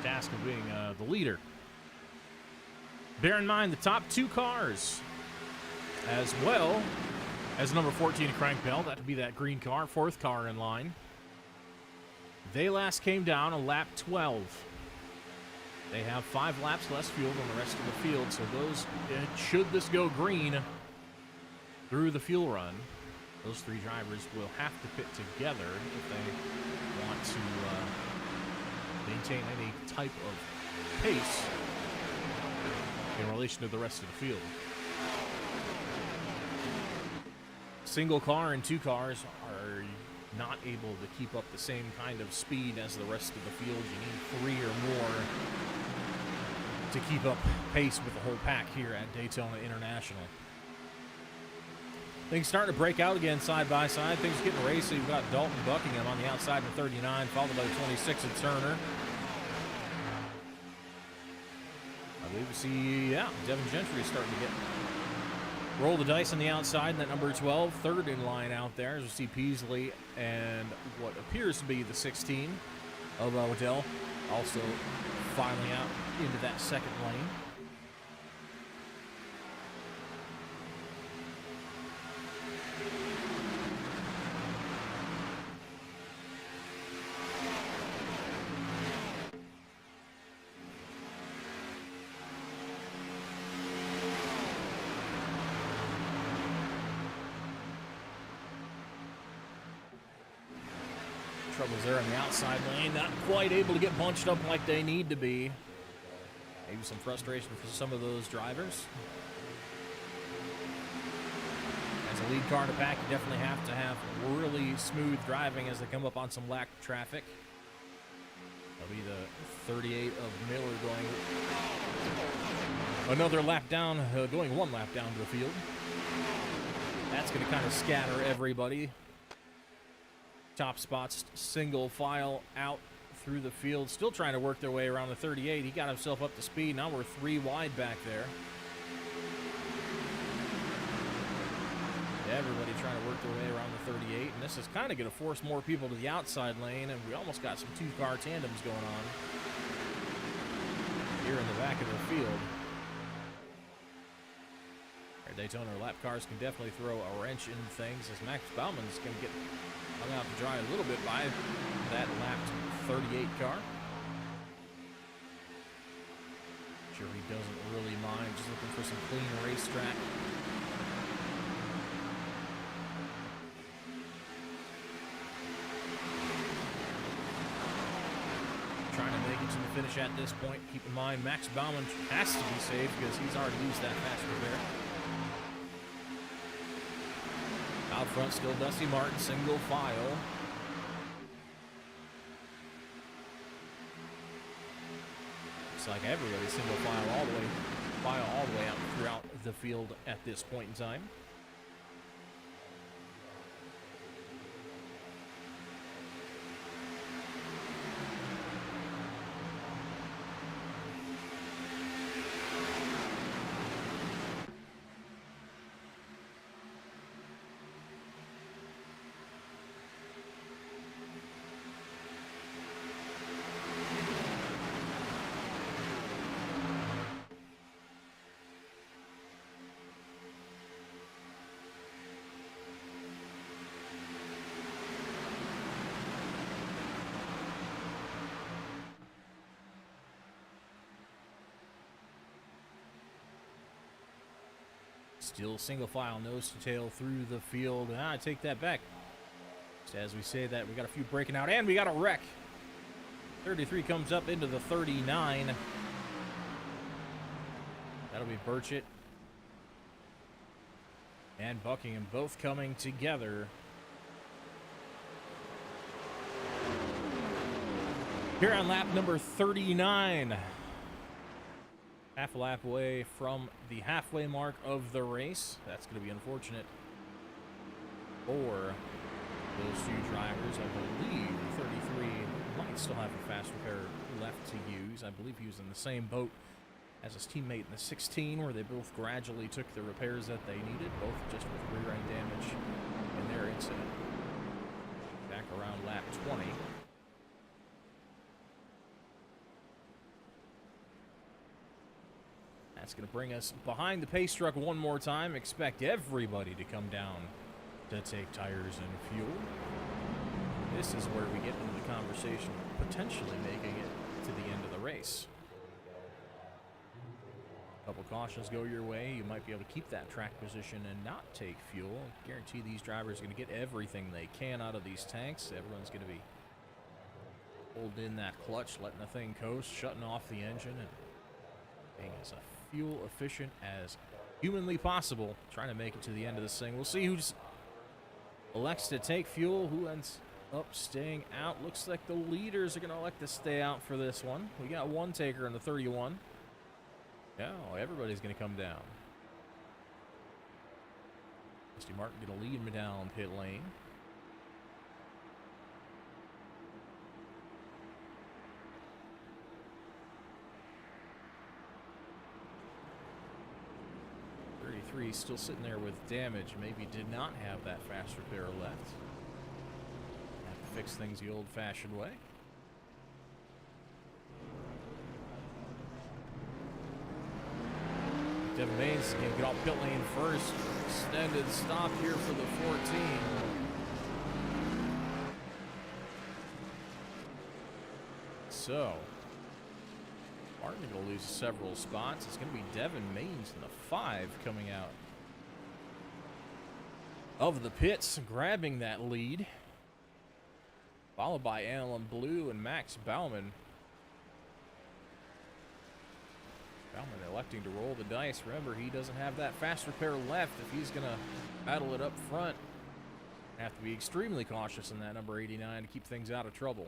task of being the leader. Bear in mind, the top 2 cars, as well as number 14, Crank Bell. That would be that green car, 4th car in line. They last came down on lap 12. They have 5 laps less fuel than the rest of the field, so those, should this go green through the fuel run, those 3 drivers will have to pit together if they want to maintain any type of pace in relation to the rest of the field. Single car and 2 cars are not able to keep up the same kind of speed as the rest of the field. You need 3 or more to keep up pace with the whole pack here at Daytona International. Things starting to break out again side by side. Things getting racy. We've got Dalton Buckingham on the outside in 39, followed by the 26 at Turner. I believe we see, Devin Gentry is starting to get roll the dice on the outside, and that number 12, 3rd in line out there, as we see Peasley and what appears to be the 16 of Odell also filing out into that 2nd lane. Troubles there on the outside lane, not quite able to get bunched up like they need to be. Maybe some frustration for some of those drivers. As a lead car in the pack, you definitely have to have really smooth driving as they come up on some lack of traffic. That'll be the 38 of Miller going another lap down, going 1 lap down to the field. That's going to kind of scatter everybody. Top spots, single file out through the field, still trying to work their way around the 38. He got himself up to speed. Now we're 3 wide back there. Everybody trying to work their way around the 38, and this is kind of going to force more people to the outside lane, and we almost got some 2-car tandems going on here in the back of the field. Daytona lap cars can definitely throw a wrench in things, as Max Bauman's going to get hung out to dry a little bit by that lapped 38 car. Sure, he doesn't really mind, just looking for some clean racetrack. Trying to make it to the finish at this point. Keep in mind, Max Bauman has to be safe because he's already used that faster there. Out front, still Dusty Martin, single file. Looks like everybody single file all the way out throughout the field at this point in time. Still single file, nose to tail through the field. I take that back. Just as we say that, we got a few breaking out, and we got a wreck. 33 comes up into the 39. That'll be Burchett and Buckingham both coming together. Here on lap number 39. Half a lap away from the halfway mark of the race. That's going to be unfortunate for those two drivers. I believe 33 might still have a fast repair left to use. I believe he was in the same boat as his teammate in the 16, where they both gradually took the repairs that they needed, both just with rear end damage in their incident back around lap 20. That's going to bring us behind the pace truck one more time. Expect everybody to come down to take tires and fuel. This is where we get into the conversation of potentially making it to the end of the race. A couple cautions go your way. You might be able to keep that track position and not take fuel. I guarantee these drivers are going to get everything they can out of these tanks. Everyone's going to be holding in that clutch, letting the thing coast, shutting off the engine, and being as fuel efficient as humanly possible, trying to make it to the end of this thing. We'll see who elects to take fuel, who ends up staying out. Looks like the leaders are going to elect to stay out for this one. We got one taker in the 31. No, everybody's going to come down. Misty Martin going to lead me down pit lane. Still sitting there with damage. Maybe did not have that fast repair left. Have to fix things the old-fashioned way. Devin Mains can get off pit lane first. Extended stop here for the 14. So, Martin going to lose several spots. It's going to be Devin Mains in the 5 coming out of the pits, grabbing that lead. Followed by Alan Blue and Max Bauman. Bauman electing to roll the dice. Remember, he doesn't have that fast repair left if he's going to battle it up front. Have to be extremely cautious in that number 89 to keep things out of trouble.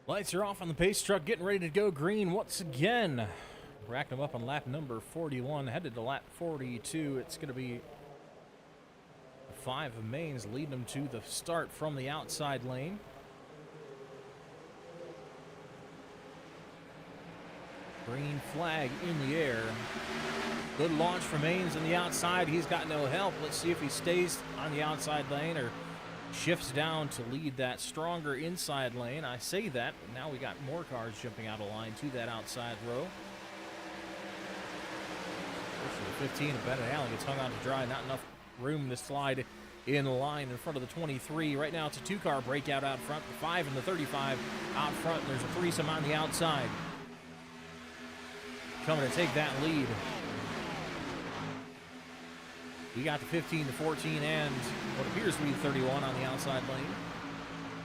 Lights are off on the pace truck, getting ready to go green once again. Racked them up on lap number 41, headed to lap 42. It's going to be 5 of Mains leading them to the start from the outside lane. Green flag in the air. Good launch for Mains on the outside. He's got no help. Let's see if he stays on the outside lane or shifts down to lead that stronger inside lane. I say that, but now we got more cars jumping out of line to that outside row. The 15 of Bennett Allen gets hung on to dry. Not enough room to slide in line in front of the 23. Right now it's a 2-car breakout out front. The 5 and the 35 out front. And there's a threesome on the outside. Coming to take that lead. We got the 15, the 14, and what appears to be the 31 on the outside lane.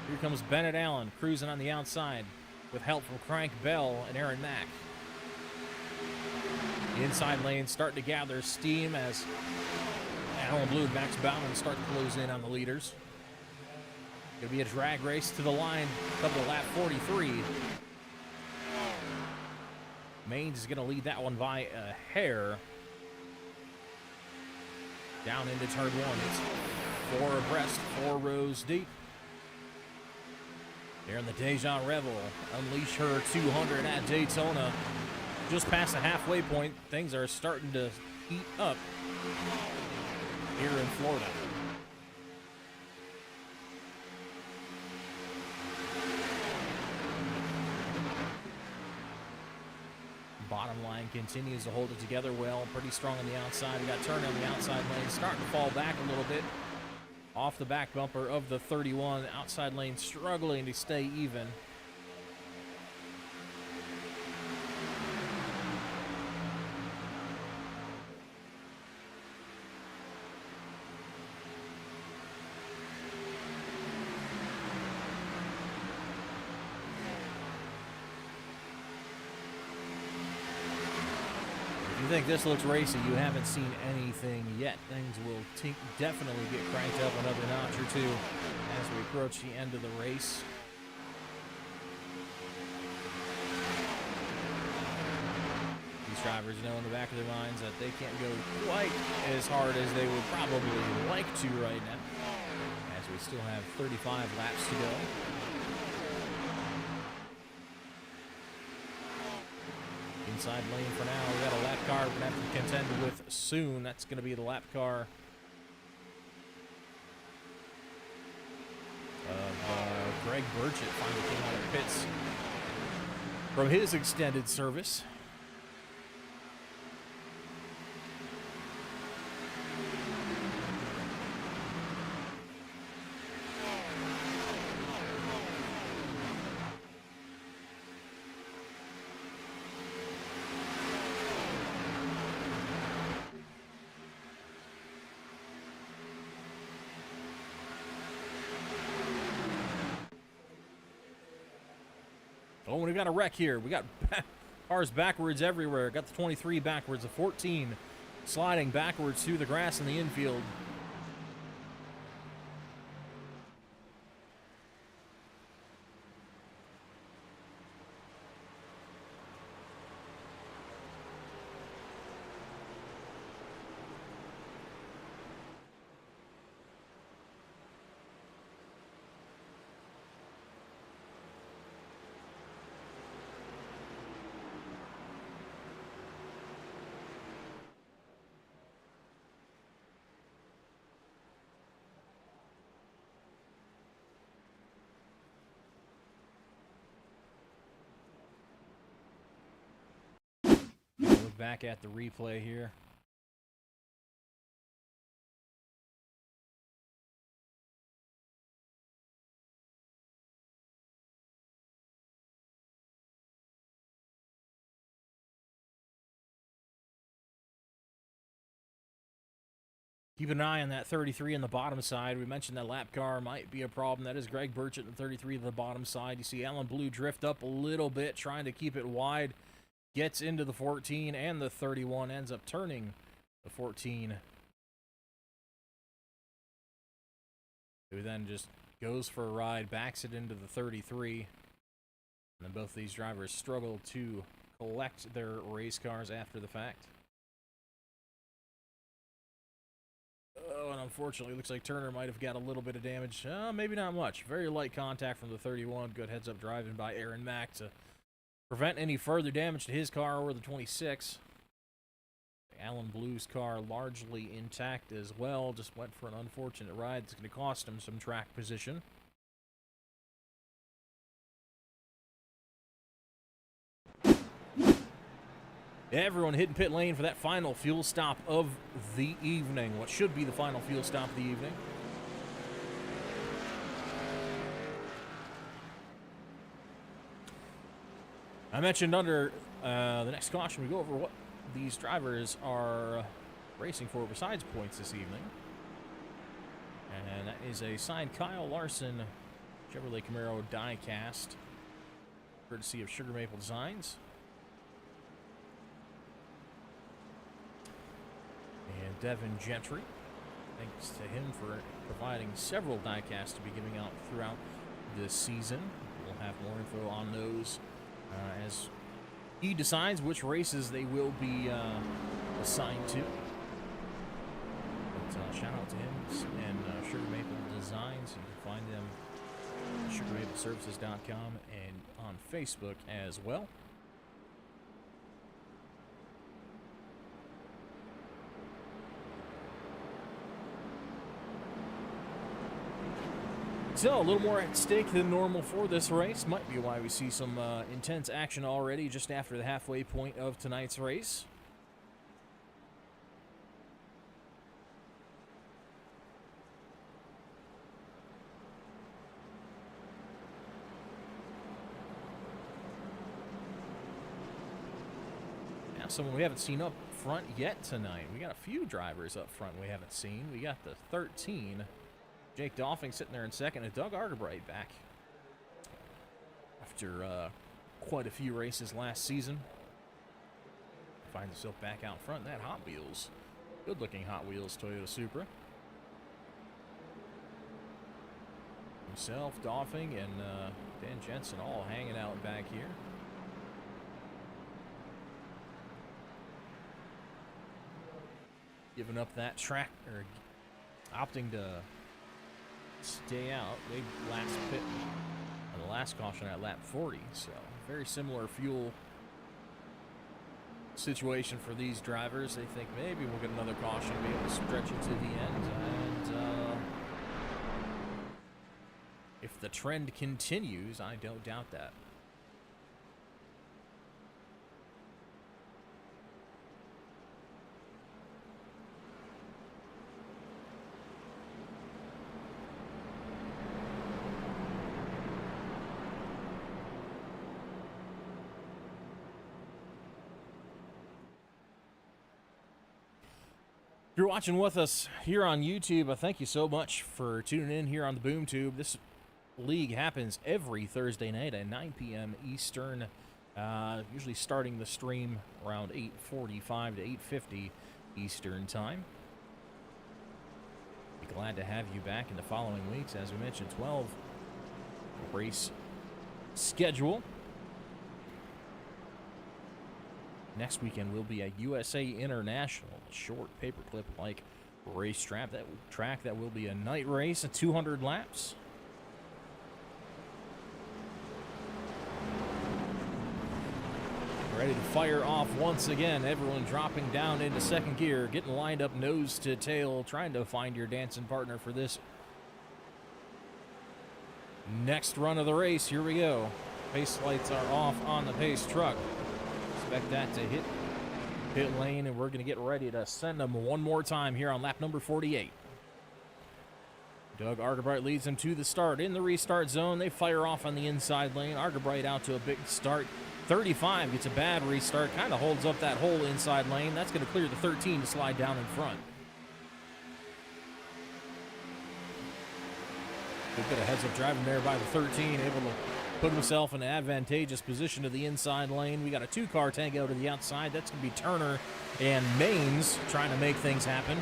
Here comes Bennett Allen cruising on the outside with help from Crank Bell and Aaron Mack. The inside lane starting to gather steam as Alan Blue and Max Bauman start to close in on the leaders. Going to be a drag race to the line, couple of lap 43. Mains is going to lead that one by a hair. Down into turn 1. It's 4 abreast, 4 rows deep. There in the Déjà Revel. Unleash her 200 at Daytona. Just past the halfway point, things are starting to heat up here in Florida. Bottom line continues to hold it together well, pretty strong on the outside. We got turn on the outside lane, starting to fall back a little bit. Off the back bumper of the 31, outside lane struggling to stay even. If you think this looks racy, you haven't seen anything yet. Things will definitely get cranked up another notch or two as we approach the end of the race. These drivers know in the back of their minds that they can't go quite as hard as they would probably like to right now, as we still have 35 laps to go. Inside lane for now. We got a lap car we're going to have to contend with soon. That's going to be the lap car of Greg Burchett. Finally came out of pits from his extended service. Oh, we got a wreck here. We got cars backwards everywhere. Got the 23 backwards, the 14 sliding backwards through the grass in the infield. Look back at the replay here. Keep an eye on that 33 on the bottom side. We mentioned that lap car might be a problem. That is Greg Burchett in 33 on the bottom side. You see Alan Blue drift up a little bit, trying to keep it wide. Gets into the 14 and the 31, ends up turning the 14. Who then just goes for a ride, backs it into the 33. And both these drivers struggle to collect their race cars after the fact. Oh, and unfortunately, looks like Turner might have got a little bit of damage. Maybe not much. Very light contact from the 31. Good heads-up driving by Aaron Mack to prevent any further damage to his car or the 26. Alan Blue's car largely intact as well. Just went for an unfortunate ride. It's going to cost him some track position. Everyone hitting pit lane for that final fuel stop of the evening. What should be the final fuel stop of the evening. I mentioned under the next caution, we go over what these drivers are racing for besides points this evening. And that is a signed Kyle Larson Chevrolet Camaro die-cast, courtesy of Sugar Maple Designs. And Devin Gentry, thanks to him for providing several die-casts to be giving out throughout this season. We'll have more info on those as he decides which races they will be assigned to. But shout out to him and Sugar Maple Designs. You can find them at sugarmapleservices.com and on Facebook as well. So, a little more at stake than normal for this race. Might be why we see some intense action already just after the halfway point of tonight's race. Now, someone we haven't seen up front yet tonight. We got a few drivers up front we haven't seen. We got the 13. Jake Dolphing sitting there in second, and Doug Arterbright back after quite a few races last season. Finds himself back out front. That Hot Wheels, good-looking Hot Wheels Toyota Supra. Himself, Dolphing, and Dan Jensen all hanging out back here. Giving up that track, or opting to stay out. They last pit on the last caution at lap 40, so very similar fuel situation for these drivers. They think maybe we'll get another caution, be able to stretch it to the end, and if the trend continues, I don't doubt that. If you're watching with us here on YouTube, I thank you so much for tuning in here on the Boom Tube. This league happens every Thursday night at 9 p.m. Eastern, usually starting the stream around 8:45 to 8:50 Eastern time. Be glad to have you back in the following weeks. As we mentioned, 12 race schedule. Next weekend will be a USA International, a short paperclip-like race track that will be a night race at 200 laps. Ready to fire off once again. Everyone dropping down into second gear, getting lined up nose to tail, trying to find your dancing partner for this next run of the race. Here we go. Pace lights are off on the pace truck. Expect that to hit pit lane, and we're going to get ready to send them one more time here on lap number 48. Doug Arterbright leads them to the start. In the restart zone, they fire off on the inside lane. Arterbright out to a big start. 35 gets a bad restart, kind of holds up that whole inside lane. That's going to clear the 13 to slide down in front. Good bit of heads-up driving there by the 13, able to put himself in an advantageous position to the inside lane. We got a two-car tango to the outside. That's going to be Turner and Mains trying to make things happen.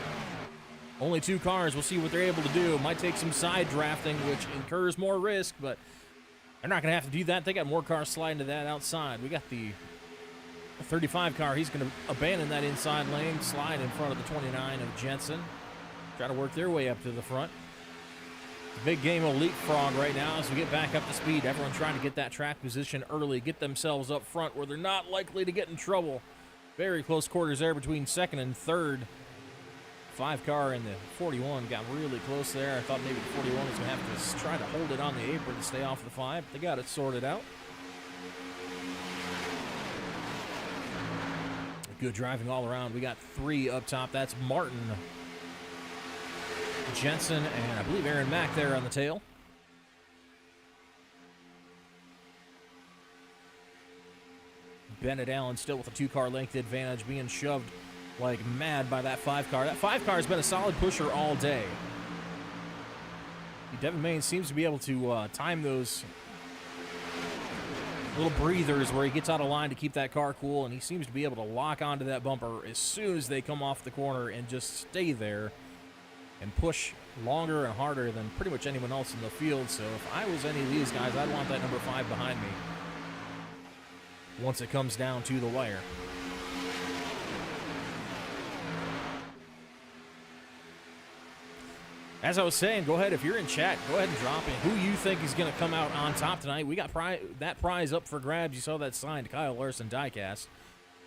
Only two cars. We'll see what they're able to do. Might take some side drafting, which incurs more risk, but They're not going to have to do that. They got more cars sliding to that outside. We got the 35 car. He's going to abandon that inside lane, slide in front of the 29 of Jensen. Try to work their way up to the front. The big game will leapfrog right now as we get back up to speed. Everyone trying to get that track position early, get themselves up front where they're not likely to get in trouble. Very close quarters there between second and third. 5 car and the 41 got really close there. I thought maybe the 41 was going to have to try to hold it on the apron to stay off the 5. They got it sorted out. Good driving all around. We got 3 up top. That's Martin, Jensen, and I believe Aaron Mack there on the tail. Bennett Allen still with a 2-car length advantage, being shoved like mad by that 5 car. That 5 car has been a solid pusher all day. Devin Mains seems to be able to time those little breathers where he gets out of line to keep that car cool, and he seems to be able to lock onto that bumper as soon as they come off the corner and just stay there and push longer and harder than pretty much anyone else in the field. So if I was any of these guys, I'd want that number 5 behind me once it comes down to the wire. As I was saying, go ahead, if you're in chat, go ahead and drop in who you think is going to come out on top tonight. We got that prize up for grabs. You saw that signed Kyle Larson diecast.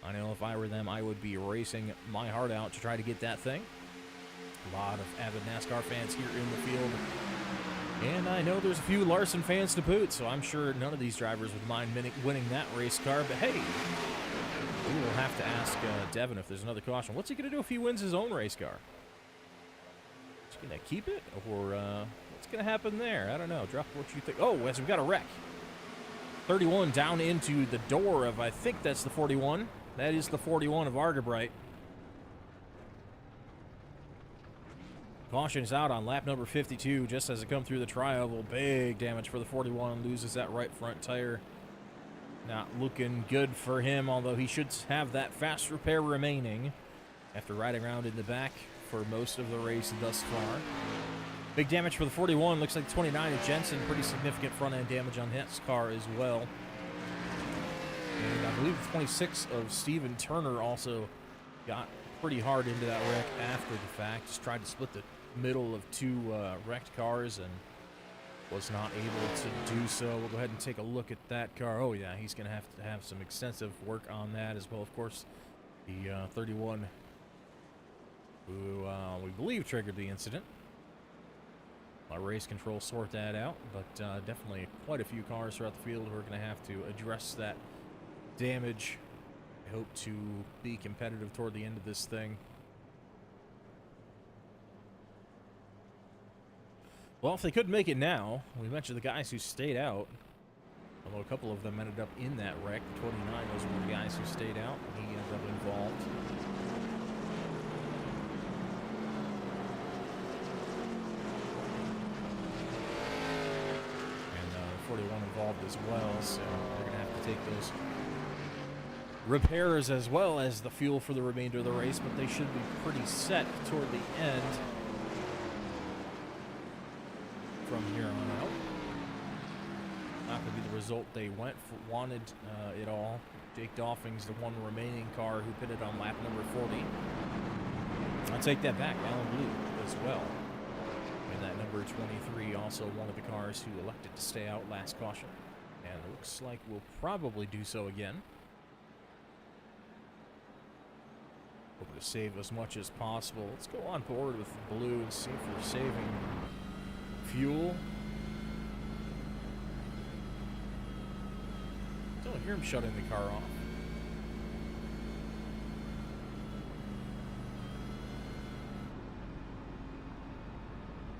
I know if I were them, I would be racing my heart out to try to get that thing. A lot of avid NASCAR fans here in the field. And I know there's a few Larson fans to boot, so I'm sure none of these drivers would mind winning that race car. But hey, we will have to ask Devin if there's another caution. What's he going to do if he wins his own race car? Is he going to keep it? Or what's going to happen there? I don't know. Drop what you think. Oh, as we've got a wreck. 31 down into the door of, I think that's the 41. That is the 41 of Argabright. Caution is out on lap number 52 just as it come through the tri-oval. Big damage for the 41. Loses that right front tire. Not looking good for him, although he should have that fast repair remaining after riding around in the back for most of the race thus far. Big damage for the 41. Looks like the 29 of Jensen. Pretty significant front-end damage on his car as well. And I believe the 26 of Steven Turner also got pretty hard into that wreck after the fact. Just tried to split the middle of 2 wrecked cars and was not able to do so. We'll go ahead and take a look at that car. Oh yeah, he's going to have some extensive work on that as well. Of course, the 31 who we believe triggered the incident. Let race control sort that out, but definitely quite a few cars throughout the field who are going to have to address that damage. I hope to be competitive toward the end of this thing. Well, if they could make it now, we mentioned the guys who stayed out, although a couple of them ended up in that wreck. The 29, those were the guys who stayed out. He ended up involved. And 41 involved as well, so they're going to have to take those repairs as well as the fuel for the remainder of the race, but they should be pretty set toward the end from here on out. Not going to be the result they wanted it all. Jake Doffing's the one remaining car who pitted on lap number 40. I'll take that back. Alan Blue as well. And that number 23, also one of the cars who elected to stay out last caution. And it looks like we'll probably do so again. Hoping to save as much as possible. Let's go on board with Blue and see if we're saving fuel. Don't hear him shutting the car off.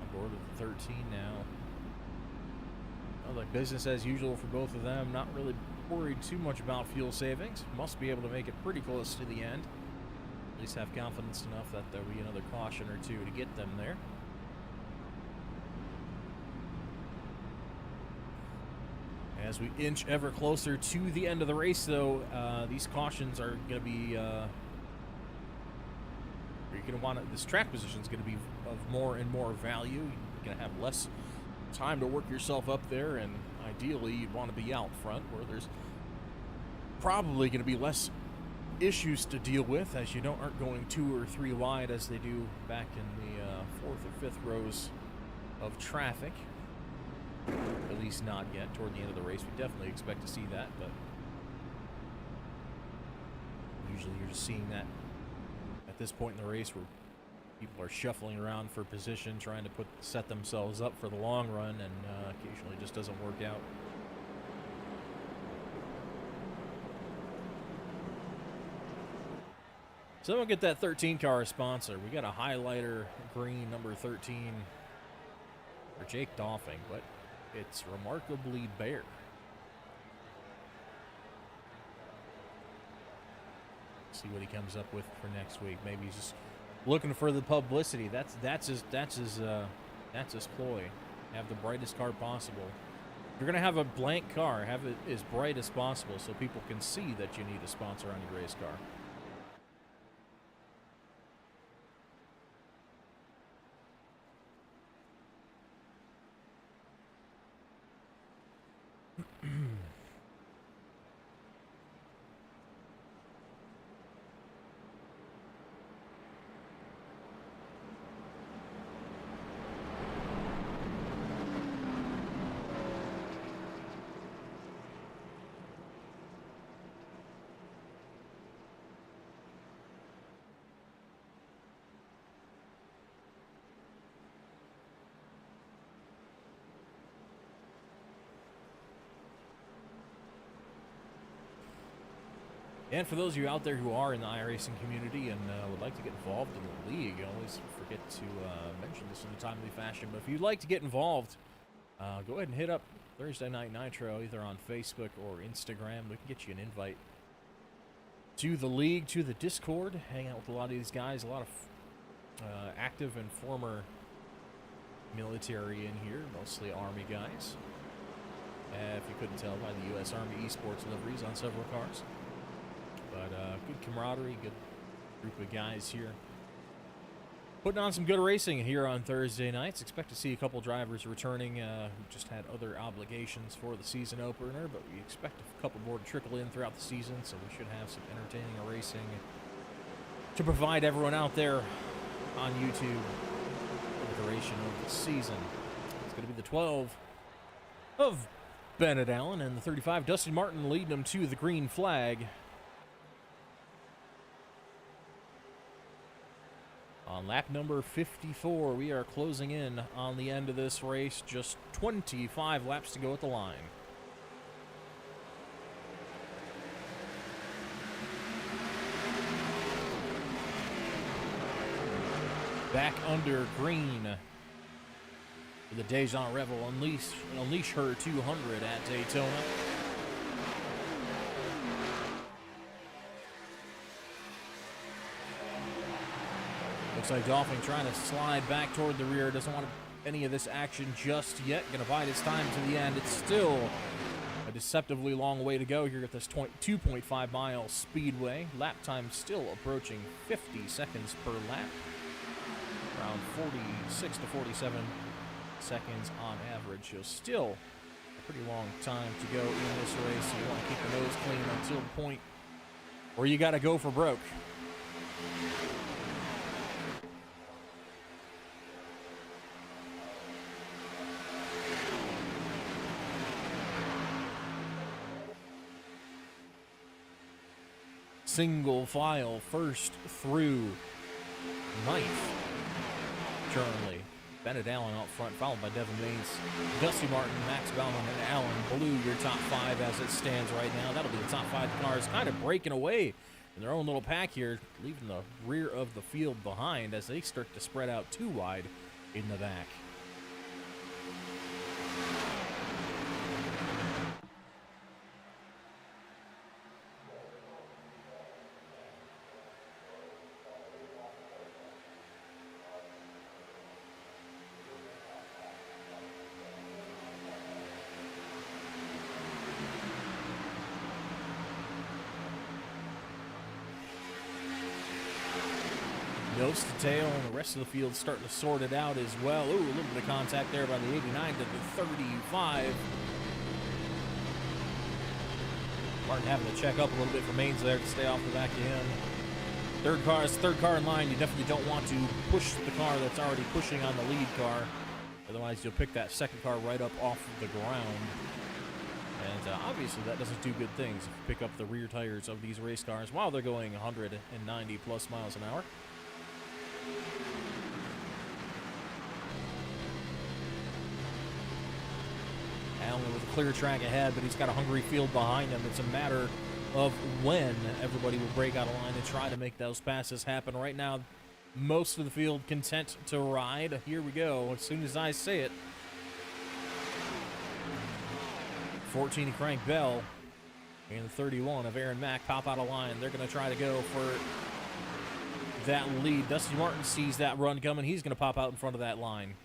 On board with 13 now. Well, like business as usual for both of them. Not really worried too much about fuel savings. Must be able to make it pretty close to the end. At least have confidence enough that there'll be another caution or two to get them there. As we inch ever closer to the end of the race, though, these cautions are going to be, you're going to want this track position is going to be of more and more value. You're going to have less time to work yourself up there, and ideally you'd want to be out front where there's probably going to be less issues to deal with, as you aren't going 2 or 3 wide as they do back in the 4th or 5th rows of traffic. At least not yet. Toward the end of the race, we definitely expect to see that, but usually you're just seeing that at this point in the race where people are shuffling around for position, trying to set themselves up for the long run, and occasionally it just doesn't work out. So we'll get that 13 car sponsor. We got a highlighter green number 13 for Jake Doffing, but it's remarkably bare. See what he comes up with for next week. Maybe he's just looking for the publicity. That's his ploy. Have the brightest car possible. If you're gonna have a blank car, have it as bright as possible so people can see that you need a sponsor on your race car. And for those of you out there who are in the iRacing community and would like to get involved in the league, I always forget to mention this in a timely fashion, but if you'd like to get involved, go ahead and hit up Thursday Night Nitro, either on Facebook or Instagram. We can get you an invite to the league, to the Discord, hang out with a lot of these guys, a lot of active and former military in here, mostly Army guys. If you couldn't tell by the U.S. Army esports liveries on several cars. But good camaraderie, good group of guys here. Putting on some good racing here on Thursday nights. Expect to see a couple drivers returning who just had other obligations for the season opener, but we expect a couple more to trickle in throughout the season, so we should have some entertaining racing to provide everyone out there on YouTube for the duration of the season. It's going to be the 12 of Bennett Allen and the 35, Dustin Martin, leading them to the green flag. On lap number 54, we are closing in on the end of this race. Just 25 laps to go at the line. Back under green for the Déjà Revél. Unleash her 200 at Daytona. Looks like Doffing trying to slide back toward the rear. Doesn't want any of this action just yet. Going to bide his time to the end. It's still a deceptively long way to go here at this 2.5 mile speedway. Lap time still approaching 50 seconds per lap. Around 46 to 47 seconds on average. So still a pretty long time to go in this race. So you want to keep the nose clean until the point where you got to go for broke. Single file first through ninth. Currently, Bennett Allen out front, followed by Devin Mains, Dusty Martin, Max Bauman, and Allen Blue, your top 5 as it stands right now. That'll be the top 5 cars kind of breaking away in their own little pack here, leaving the rear of the field behind as they start to spread out too wide in the back. Nose to tail, and the rest of the field starting to sort it out as well. Ooh, a little bit of contact there by the 89 to the 35. Martin having to check up a little bit for Mains there to stay off the back of him. Third car in line, you definitely don't want to push the car that's already pushing on the lead car. Otherwise, you'll pick that second car right up off of the ground. And obviously, that doesn't do good things if you pick up the rear tires of these race cars while they're going 190 plus miles an hour. Allen with a clear track ahead, but he's got a hungry field behind him. It's a matter of when everybody will break out of line and try to make those passes happen. Right now, most of the field content to ride. Here we go, as soon as I say it. 14 of Crank Bell and 31 of Aaron Mack pop out of line. They're going to try to go for that lead. Dusty Martin sees that run coming. He's going to pop out in front of that line.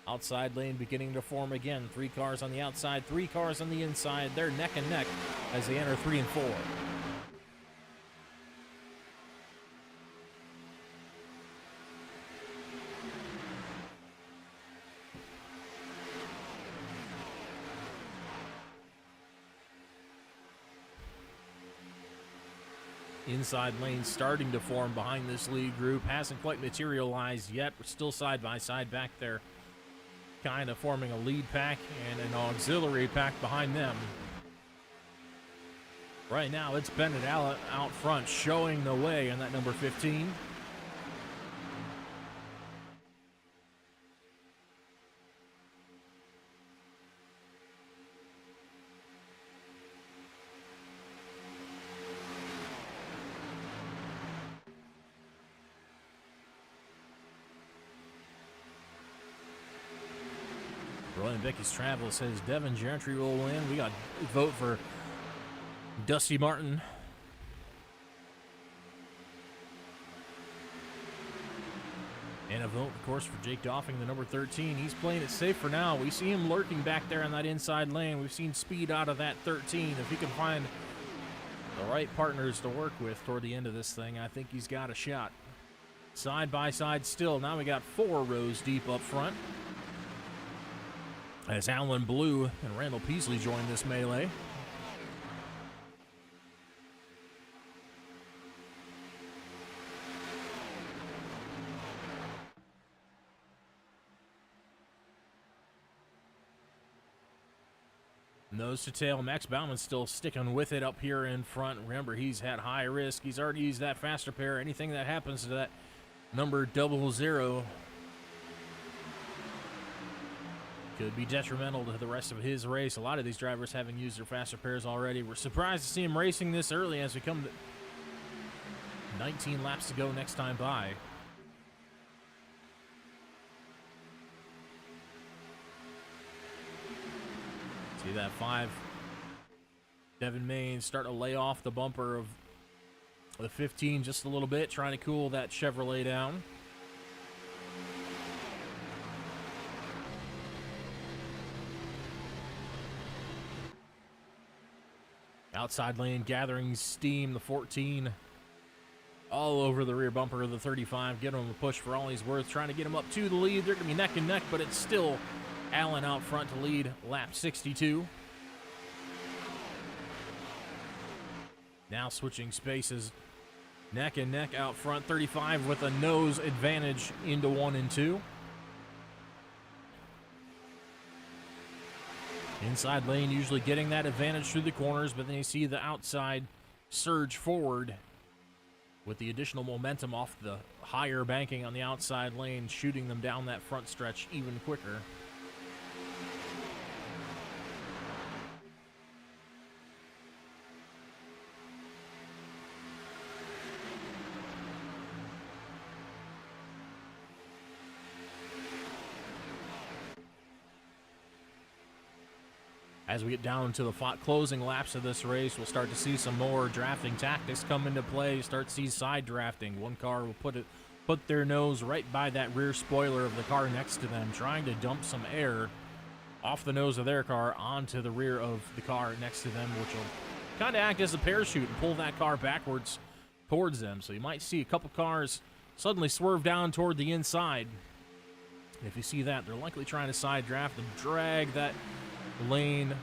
Outside lane beginning to form again. 3 cars on the outside, 3 cars on the inside. They're neck and neck as they enter 3 and 4. Inside lane starting to form behind this lead group. Hasn't quite materialized yet. We're still side by side back there, kind of forming a lead pack and an auxiliary pack behind them. Right now, it's Bennett out front, showing the way in that number 15. Roland Becky's Travel says Devin Gentry will win. We got a vote for Dusty Martin. And a vote, of course, for Jake Doffing, the number 13. He's playing it safe for now. We see him lurking back there in that inside lane. We've seen speed out of that 13. If he can find the right partners to work with toward the end of this thing, I think he's got a shot. Side by side still. Now we got 4 rows deep up front, as Alan Blue and Randall Peasley join this melee. Nose to tail, Max Bauman's still sticking with it up here in front. Remember, he's had high risk. He's already used that faster pair. Anything that happens to that number 00 could be detrimental to the rest of his race. A lot of these drivers having used their faster pairs already. We're surprised to see him racing this early as we come to 19 laps to go next time by. See that 5. Devin Mains starting to lay off the bumper of the 15 just a little bit, trying to cool that Chevrolet down. Outside lane gathering steam, the 14 all over the rear bumper of the 35, getting him a push for all he's worth, trying to get him up to the lead. They're going to be neck and neck, but it's still Allen out front to lead lap 62. Now switching spaces, neck and neck out front, 35 with a nose advantage into 1 and 2. Inside lane usually getting that advantage through the corners, but then you see the outside surge forward with the additional momentum off the higher banking on the outside lane, shooting them down that front stretch even quicker. As we get down to the closing laps of this race, we'll start to see some more drafting tactics come into play. Start to see side drafting. One car will put their nose right by that rear spoiler of the car next to them, trying to dump some air off the nose of their car onto the rear of the car next to them, which will kind of act as a parachute and pull that car backwards towards them. So you might see a couple cars suddenly swerve down toward the inside. If you see that, they're likely trying to side draft and drag that lane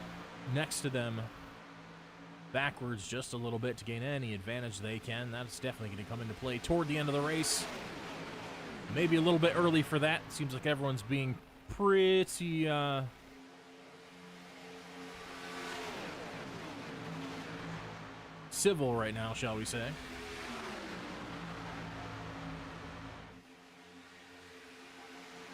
next to them backwards just a little bit to gain any advantage they can. That's definitely going to come into play toward the end of the race. Maybe a little bit early for that. Seems like everyone's being pretty civil right now, shall we say.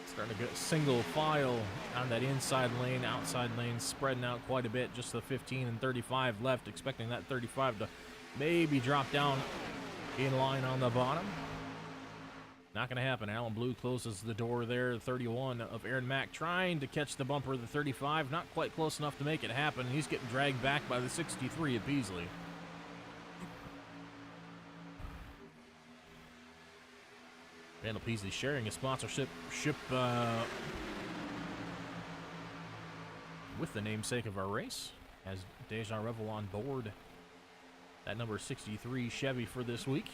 Starting to get single file on that inside lane, outside lane spreading out quite a bit. Just the 15 and 35 left, expecting that 35 to maybe drop down in line on the bottom. Not going to happen. Alan Blue closes the door there. 31 of Aaron Mack trying to catch the bumper of the 35. Not quite close enough to make it happen. He's getting dragged back by the 63 of Beasley. Randall Peasley sharing a sponsorship with the namesake of our race, has Déjà Revél on board that number 63 Chevy for this week.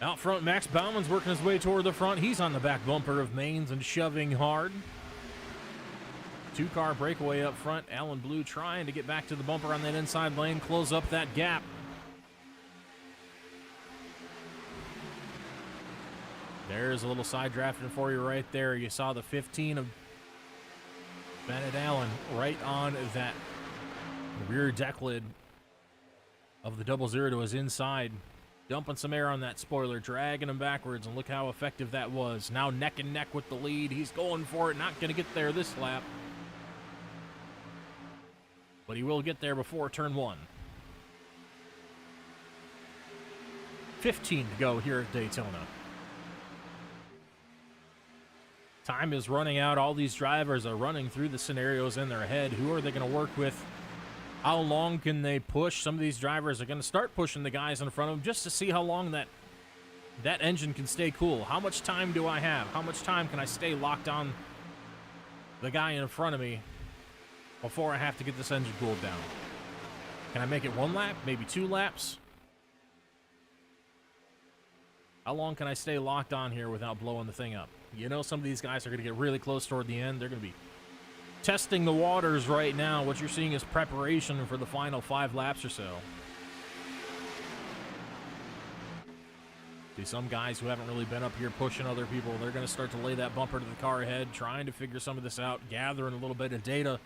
Out front, Max Bauman's working his way toward the front. He's on the back bumper of Mains and shoving hard. Two-car breakaway up front. Alan Blue trying to get back to the bumper on that inside lane, close up that gap. There's a little side drafting for you right there. You saw the 15 of Bennett Allen right on that rear deck lid of the 00 to his inside. Dumping some air on that spoiler, dragging him backwards, and look how effective that was. Now neck and neck with the lead. He's going for it, not going to get there this lap. But he will get there before turn one. 15 to go here at Daytona. Time is running out. All these drivers are running through the scenarios in their head. Who are they going to work with? How long can they push? Some of these drivers are going to start pushing the guys in front of them just to see how long that engine can stay cool. How much time do I have? How much time can I stay locked on the guy in front of me before I have to get this engine cooled down? Can I make it one lap? Maybe 2 laps? How long can I stay locked on here without blowing the thing up? You know, some of these guys are going to get really close toward the end. They're going to be testing the waters right now. What you're seeing is preparation for the final 5 laps or so. See, some guys who haven't really been up here pushing other people, they're going to start to lay that bumper to the car ahead, trying to figure some of this out, gathering a little bit of data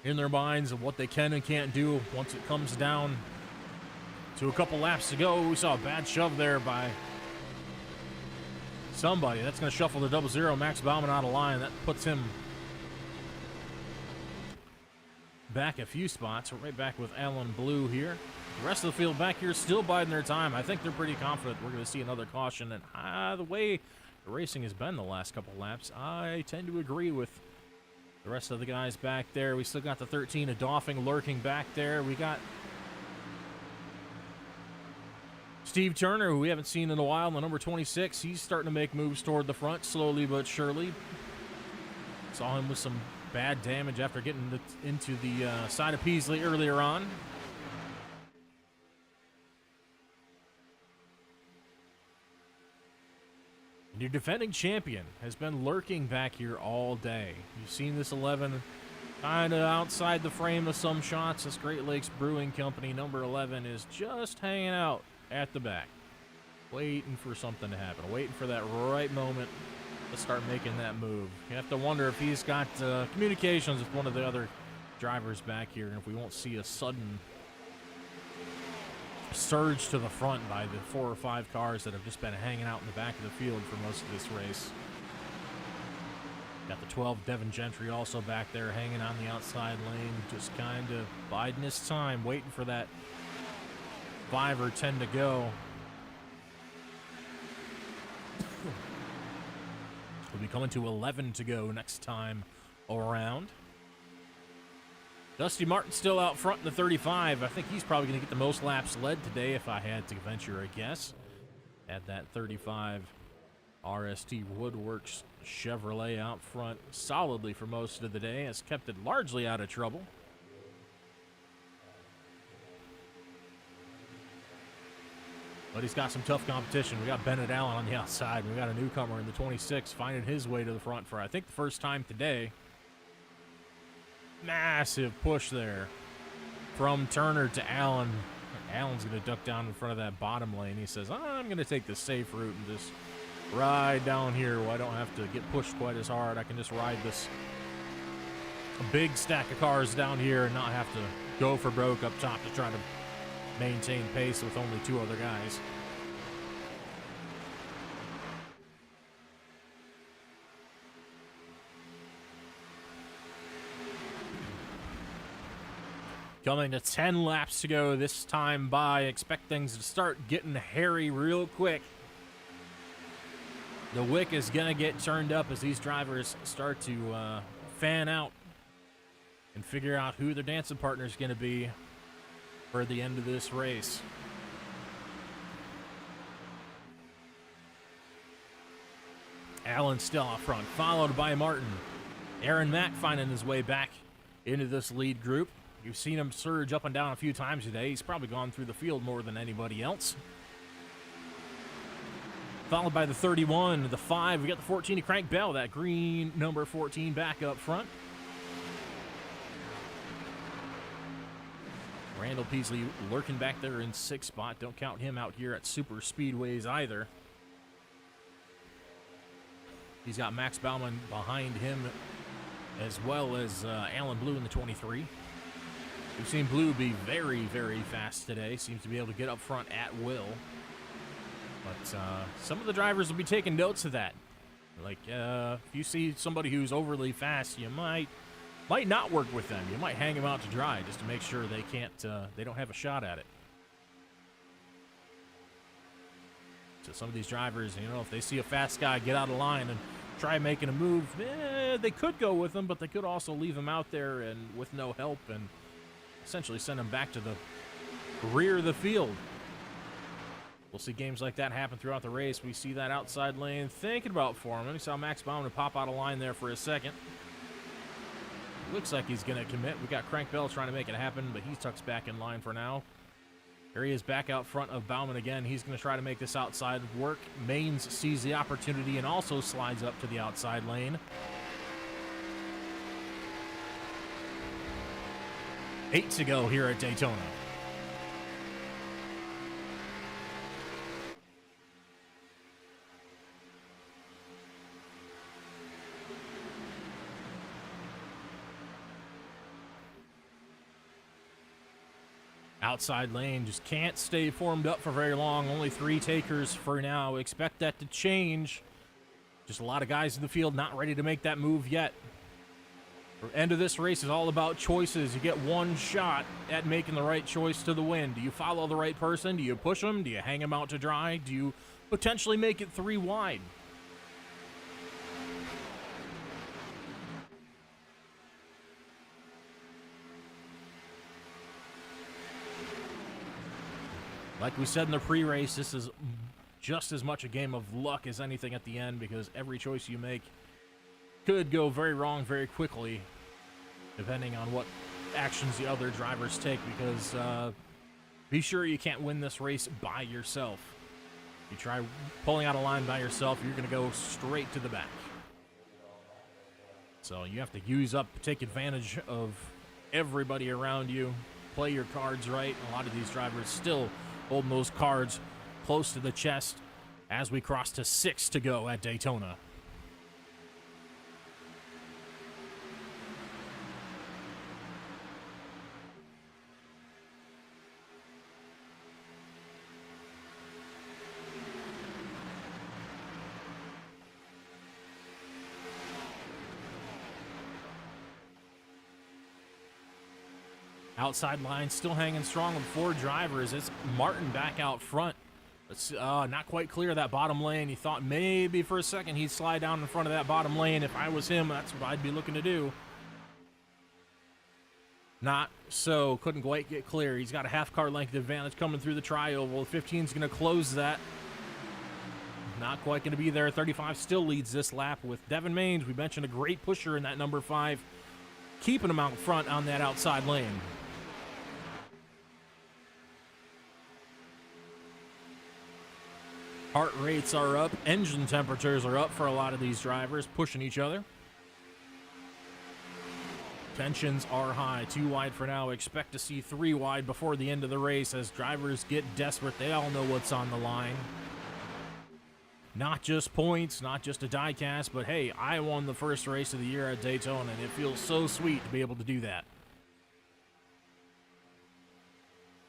in their minds of what they can and can't do once it comes down to a couple laps to go. We saw a bad shove there by somebody. That's going to shuffle the 00, Max Bauman, out of line. That puts him back a few spots. We're right back with Alan Blue here. The rest of the field back here still biding their time. I think they're pretty confident we're going to see another caution. And the way the racing has been the last couple laps, I tend to agree with the rest of the guys back there. We still got the 13 of Doffing lurking back there. We got Steve Turner, who we haven't seen in a while, the number 26. He's starting to make moves toward the front, slowly but surely. Saw him with some bad damage after getting into the side of Peasley earlier on. And your defending champion has been lurking back here all day. You've seen this 11 kind of outside the frame of some shots. This Great Lakes Brewing Company number 11 is just hanging out at the back, waiting for something to happen, waiting for that right moment to start making that move. You have to wonder if he's got communications with one of the other drivers back here, and if we won't see a sudden surge to the front by the 4 or 5 cars that have just been hanging out in the back of the field for most of this race. Got the 12 Devin Gentry also back there hanging on the outside lane, just kind of biding his time, waiting for that 5 or 10 to go. We'll be coming to 11 to go next time around. Dusty Martin still out front in the 35. I think he's probably going to get the most laps led today if I had to venture a guess. At that 35 RST Woodworks Chevrolet out front solidly for most of the day. Has kept it largely out of trouble. But he's got some tough competition. We got Bennett Allen on the outside. We got a newcomer in the 26 finding his way to the front for, I think, the first time today. Massive push there from Turner to Allen. Allen's going to duck down in front of that bottom lane. He says, I'm going to take the safe route and just ride down here where I don't have to get pushed quite as hard. I can just ride this big stack of cars down here and not have to go for broke up top to try to maintain pace with only 2 other guys. Coming to 10 laps to go this time by. Expect things to start getting hairy real quick. The wick is going to get turned up as these drivers start to fan out and figure out who their dancing partner is going to be for the end of this race. Allen still up front, followed by Martin. Aaron Mack finding his way back into this lead group. You've seen him surge up and down a few times today. He's probably gone through the field more than anybody else. Followed by the 31, the 5. We got the 14 to Crank Bell, that green number 14 back up front. Randall Peasley lurking back there in 6th spot. Don't count him out here at super speedways either. He's got Max Bauman behind him, as well as Alan Blue in the 23. We've seen Blue be very, very fast today. Seems to be able to get up front at will. But some of the drivers will be taking notes of that. Like, if you see somebody who's overly fast, you might not work with them. You might hang them out to dry just to make sure they can't, they don't have a shot at it. So some of these drivers, you know, if they see a fast guy get out of line and try making a move, they could go with him, but they could also leave him out there and with no help and essentially send him back to the rear of the field. We'll see games like that happen throughout the race. We see that outside lane thinking about forming. We saw Max Bauman pop out of line there for a second. Looks like he's going to commit. We got Crank Bell trying to make it happen, but he tucks back in line for now. There he is back out front of Bauman again. He's going to try to make this outside work. Mains sees the opportunity and also slides up to the outside lane. 8 to go here at Daytona. Outside lane just can't stay formed up for very long. Only 3 takers for now. Expect that to change. Just a lot of guys in the field not ready to make that move yet. The end of this race is all about choices. You get one shot at making the right choice to the win. Do you follow the right person? Do you push them? Do you hang them out to dry? Do you potentially make it 3 wide? Like we said in the pre-race, this is just as much a game of luck as anything at the end because every choice you make could go very wrong very quickly depending on what actions the other drivers take because be sure you can't win this race by yourself. If you try pulling out a line by yourself, you're going to go straight to the back. So you have to use up, take advantage of everybody around you, play your cards right. A lot of these drivers still holding those cards close to the chest as we cross to 6 to go at Daytona. Outside line still hanging strong with 4 drivers. It's Martin back out front. It's not quite clear of that bottom lane. He thought maybe for a second he'd slide down in front of that bottom lane. If I was him, that's what I'd be looking to do. Not so. Couldn't quite get clear. He's got a half car length advantage coming through the tri-oval. 15 is going to close that. Not quite going to be there. 35 still leads this lap with Devin Mains. We mentioned a great pusher in that number 5. Keeping him out front on that outside lane. Heart rates are up. Engine temperatures are up for a lot of these drivers, pushing each other. Tensions are high. 2 wide for now. Expect to see 3 wide before the end of the race as drivers get desperate. They all know what's on the line. Not just points, not just a diecast, but hey, I won the first race of the year at Daytona, and it feels so sweet to be able to do that.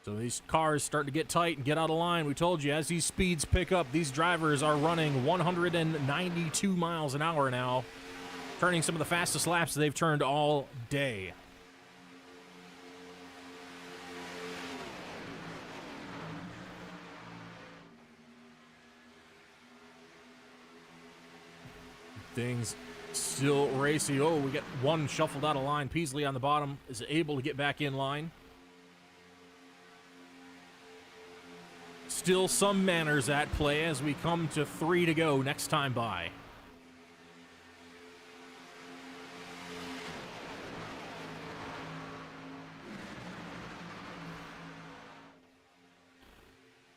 So these cars start to get tight and get out of line. We told you, as these speeds pick up, these drivers are running 192 miles an hour now, turning some of the fastest laps they've turned all day. Things still racy. Oh, we get one shuffled out of line. Peasley on the bottom is able to get back in line. Still some manners at play as we come to 3 to go next time by.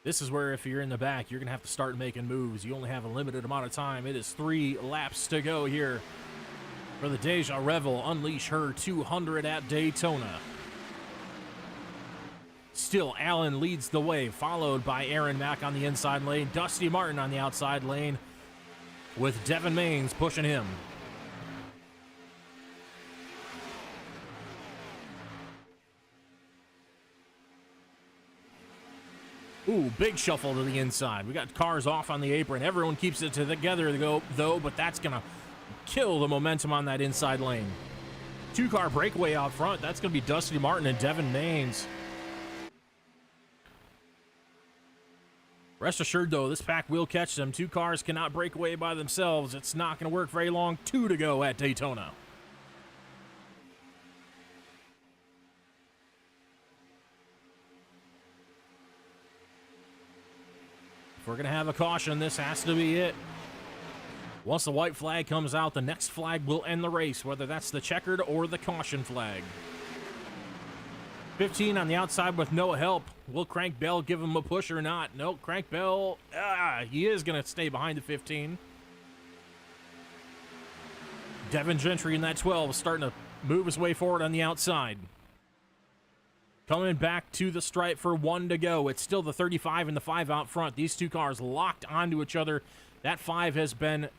This is where if you're in the back, you're going to have to start making moves. You only have a limited amount of time. It is 3 laps to go here for the Déjà Revél. Unleash her 200 at Daytona. Still, Allen leads the way, followed by Aaron Mack on the inside lane. Dusty Martin on the outside lane with Devin Mains pushing him. Ooh, big shuffle to the inside. We got cars off on the apron. Everyone keeps it together though, but that's going to kill the momentum on that inside lane. 2-car breakaway out front. That's going to be Dusty Martin and Devin Mains. Rest assured, though, this pack will catch them. 2 cars cannot break away by themselves. It's not going to work very long. 2 to go at Daytona. If we're going to have a caution, this has to be it. Once the white flag comes out, the next flag will end the race, whether that's the checkered or the caution flag. 15 on the outside with no help. Will Crank Bell give him a push or not? No, Crank Bell, he is going to stay behind the 15. Devin Gentry in that 12 is starting to move his way forward on the outside. Coming back to the stripe for 1 to go. It's still the 35 and the 5 out front. These 2 cars locked onto each other. That 5 has been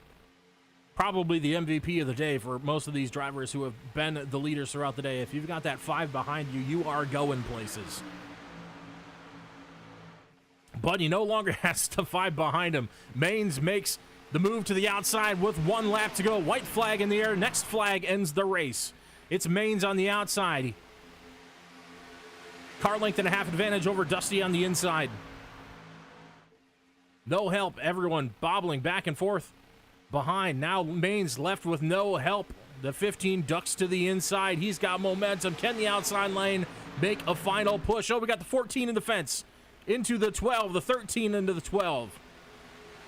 probably the MVP of the day for most of these drivers who have been the leaders throughout the day. If you've got that 5 behind you, you are going places. But he no longer has the 5 behind him. Mains makes the move to the outside with 1 lap to go. White flag in the air. Next flag ends the race. It's Mains on the outside. Car length and a half advantage over Dusty on the inside. No help. Everyone bobbling back and forth behind. Now Mains left with no help. The 15 ducks to the inside. He's got momentum. Can the outside lane make a final push? Oh, we got the 14 in the fence. Into the 12. The 13 into the 12.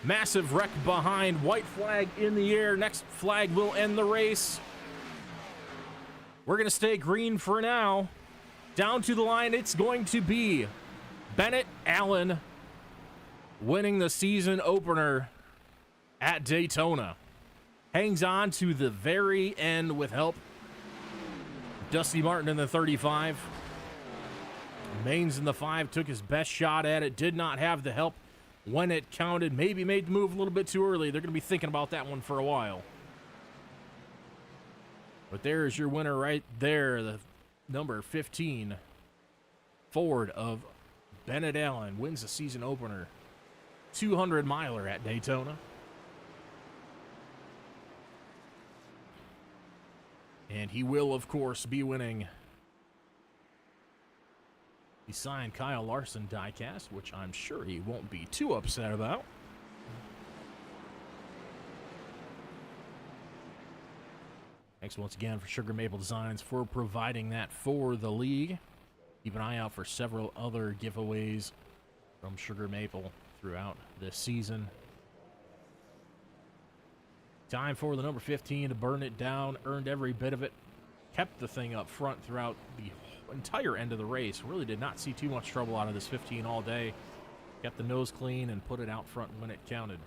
Massive wreck behind. White flag in the air. Next flag will end the race. We're going to stay green for now. Down to the line, it's going to be Bennett Allen winning the season opener at Daytona. Hangs on to the very end with help. Dusty Martin in the 35. Mains in the 5 took his best shot at it. Did not have the help when it counted. Maybe made the move a little bit too early. They're going to be thinking about that one for a while. But there's your winner right there. The number 15 Ford of Bennett Allen wins the season opener. 200 miler at Daytona. And he will, of course, be winning the signed Kyle Larson diecast, which I'm sure he won't be too upset about. Thanks once again for Sugar Maple Designs for providing that for the league. Keep an eye out for several other giveaways from Sugar Maple throughout this season. Time for the number 15 to burn it down. Earned every bit of it. Kept the thing up front throughout the entire end of the race. Really did not see too much trouble out of this 15 all day. kept the nose clean, and put it out front when it counted.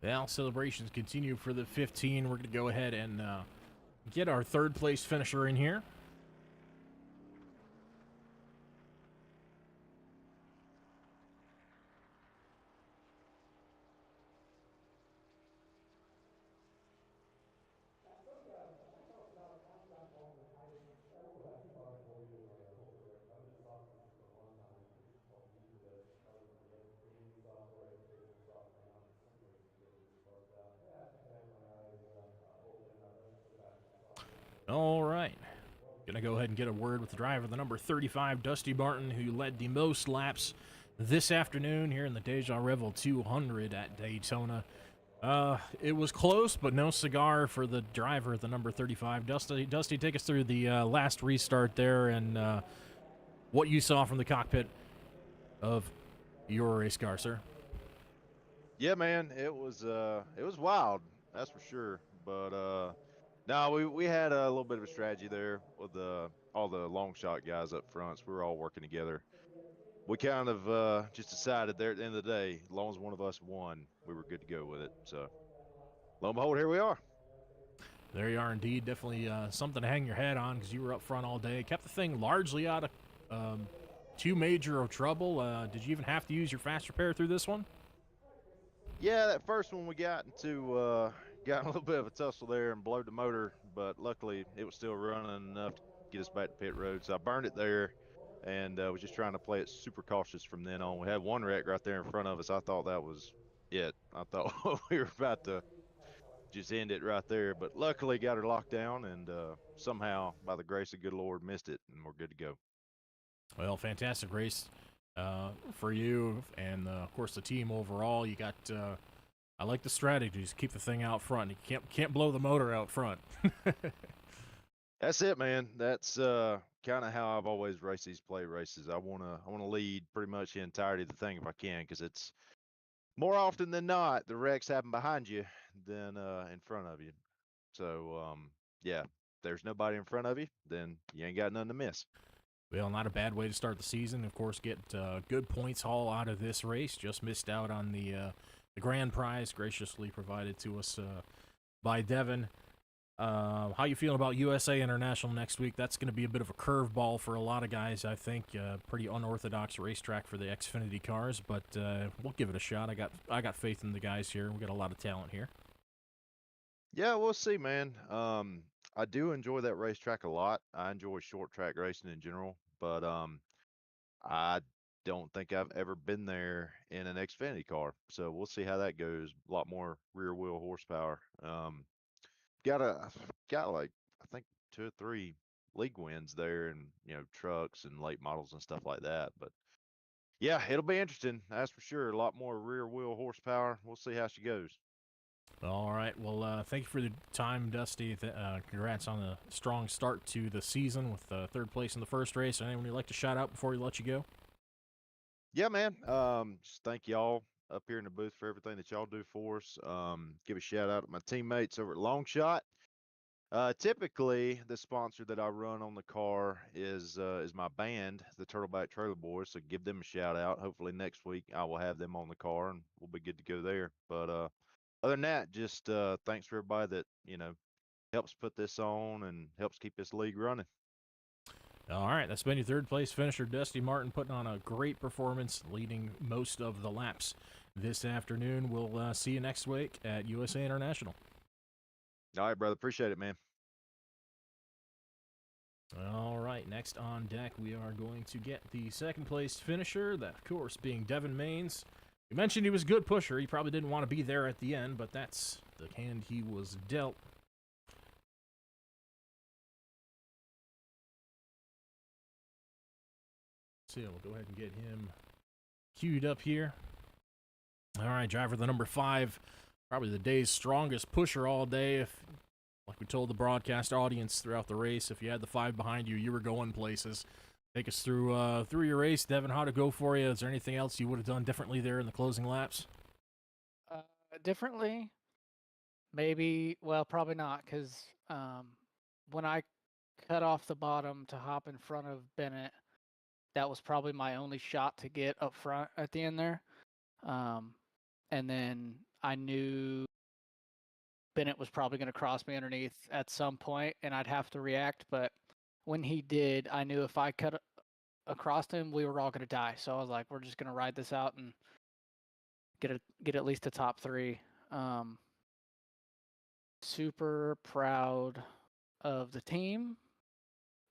Well, celebrations continue for the 15. We're going to go ahead and get our third place finisher in here. All right. Gonna go ahead and get a word with the driver, the number 35, Dusty Martin, who led the most laps this afternoon here in the Déjà Revél 200 at Daytona. It was close, but no cigar for the driver, the number 35. Dusty, take us through the last restart there and what you saw from the cockpit of your race car, sir. Yeah, man, it was wild, that's for sure. But no, we had a little bit of a strategy there with all the long shot guys up front. So we were all working together. We kind of just decided there at the end of the day, as long as one of us won, we were good to go with it. So lo and behold, here we are. There you are, indeed. Definitely something to hang your head on because you were up front all day. Kept the thing largely out of too major of trouble. Did you even have to use your fast repair through this one? Yeah, that first one we got into got a little bit of a tussle there and blowed the motor, but luckily it was still running enough to get us back to pit road. So I burned it there and was just trying to play it super cautious from then on. We had one wreck right there in front of us. I thought that was it. I thought we were about to just end it right there, but luckily got her locked down and somehow, by the grace of good Lord, missed it, and we're good to go. Well, fantastic race for you and, of course, the team overall. You got, I like the strategies. Keep the thing out front. You can't blow the motor out front. That's it, man. That's kind of how I've always raced these play races. I wanna lead pretty much the entirety of the thing if I can, because it's more often than not the wrecks happen behind you than in front of you. So yeah, if there's nobody in front of you, then you ain't got nothing to miss. Well, not a bad way to start the season. Of course, get good points haul out of this race. Just missed out on the grand prize graciously provided to us by Devin. How you feeling about USA International next week? That's going to be a bit of a curveball for a lot of guys, I think. Pretty unorthodox racetrack for the Xfinity cars, but we'll give it a shot. I got faith in the guys here. We got a lot of talent here. Yeah, we'll see, man. I do enjoy that racetrack a lot. I enjoy short track racing in general, but I don't think I've ever been there in an Xfinity car. So we'll see how that goes. A lot more rear wheel horsepower. Got like I think 2 or 3 league wins there, and trucks and late models and stuff like that. But yeah, it'll be interesting. That's for sure. A lot more rear wheel horsepower. We'll see how she goes. All right. Well, thank you for the time, Dusty. Congrats on a strong start to the season with third place in the first race. Anyone you'd like to shout out before we let you go? Yeah, man. Just thank y'all up here in the booth for everything that y'all do for us. Give a shout out to my teammates over at Longshot. Typically, the sponsor that I run on the car is my band, the Turtleback Trailer Boys. So give them a shout out. Hopefully next week I will have them on the car and we'll be good to go there. But other than that, just thanks for everybody that helps put this on and helps keep this league running. All right, that's been your third place finisher, Dusty Martin, putting on a great performance, leading most of the laps this afternoon. We'll see you next week at USA International. All right, brother. Appreciate it, man. All right, next on deck, we are going to get the second place finisher, that, of course, being Devin Mains. You mentioned he was a good pusher. He probably didn't want to be there at the end, but that's the hand he was dealt. So we'll go ahead and get him queued up here. All right, driver the number 5, probably the day's strongest pusher all day. If, like we told the broadcast audience throughout the race, if you had the 5 behind you, you were going places. Take us through your race, Devin. How'd it go for you? Is there anything else you would have done differently there in the closing laps? Differently, maybe. Well, probably not, because when I cut off the bottom to hop in front of Bennett, that was probably my only shot to get up front at the end there. And then I knew Bennett was probably going to cross me underneath at some point, and I'd have to react. But when he did, I knew if I cut across him, we were all going to die. So I was like, we're just going to ride this out and get at least a top 3. Super proud of the team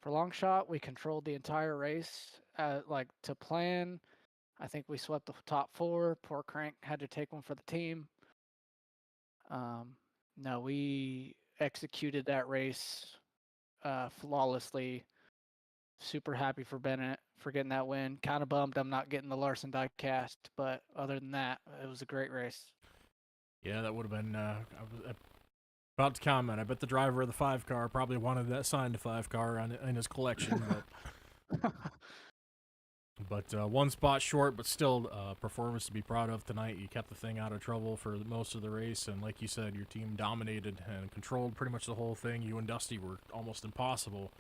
for long shot. We controlled the entire race, like to plan. I think we swept the top 4. Poor Crank had to take one for the team. No, we executed that race flawlessly. Super happy for Bennett for getting that win. Kind of bummed I'm not getting the Larson die cast, but other than that, it was a great race. Yeah, that would have been. I was about to comment. I bet the driver of the 5 car probably wanted that signed 5 car in his collection, but. But one spot short, but still performance to be proud of tonight. You kept the thing out of trouble for most of the race, and like you said, your team dominated and controlled pretty much the whole thing. You and Dusty were almost impossible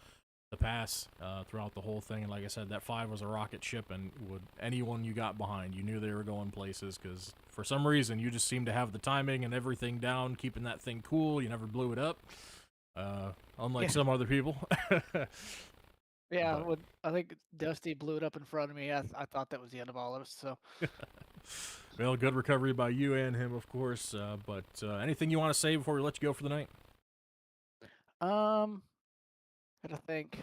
to pass throughout the whole thing. And like I said, that 5 was a rocket ship, and would anyone you got behind, you knew they were going places, because for some reason you just seemed to have the timing and everything down, keeping that thing cool. You never blew it up, unlike some other people. Yeah, I think Dusty blew it up in front of me. I thought that was the end of all of us. So, well, good recovery by you and him, of course. But anything you want to say before we let you go for the night? gotta think.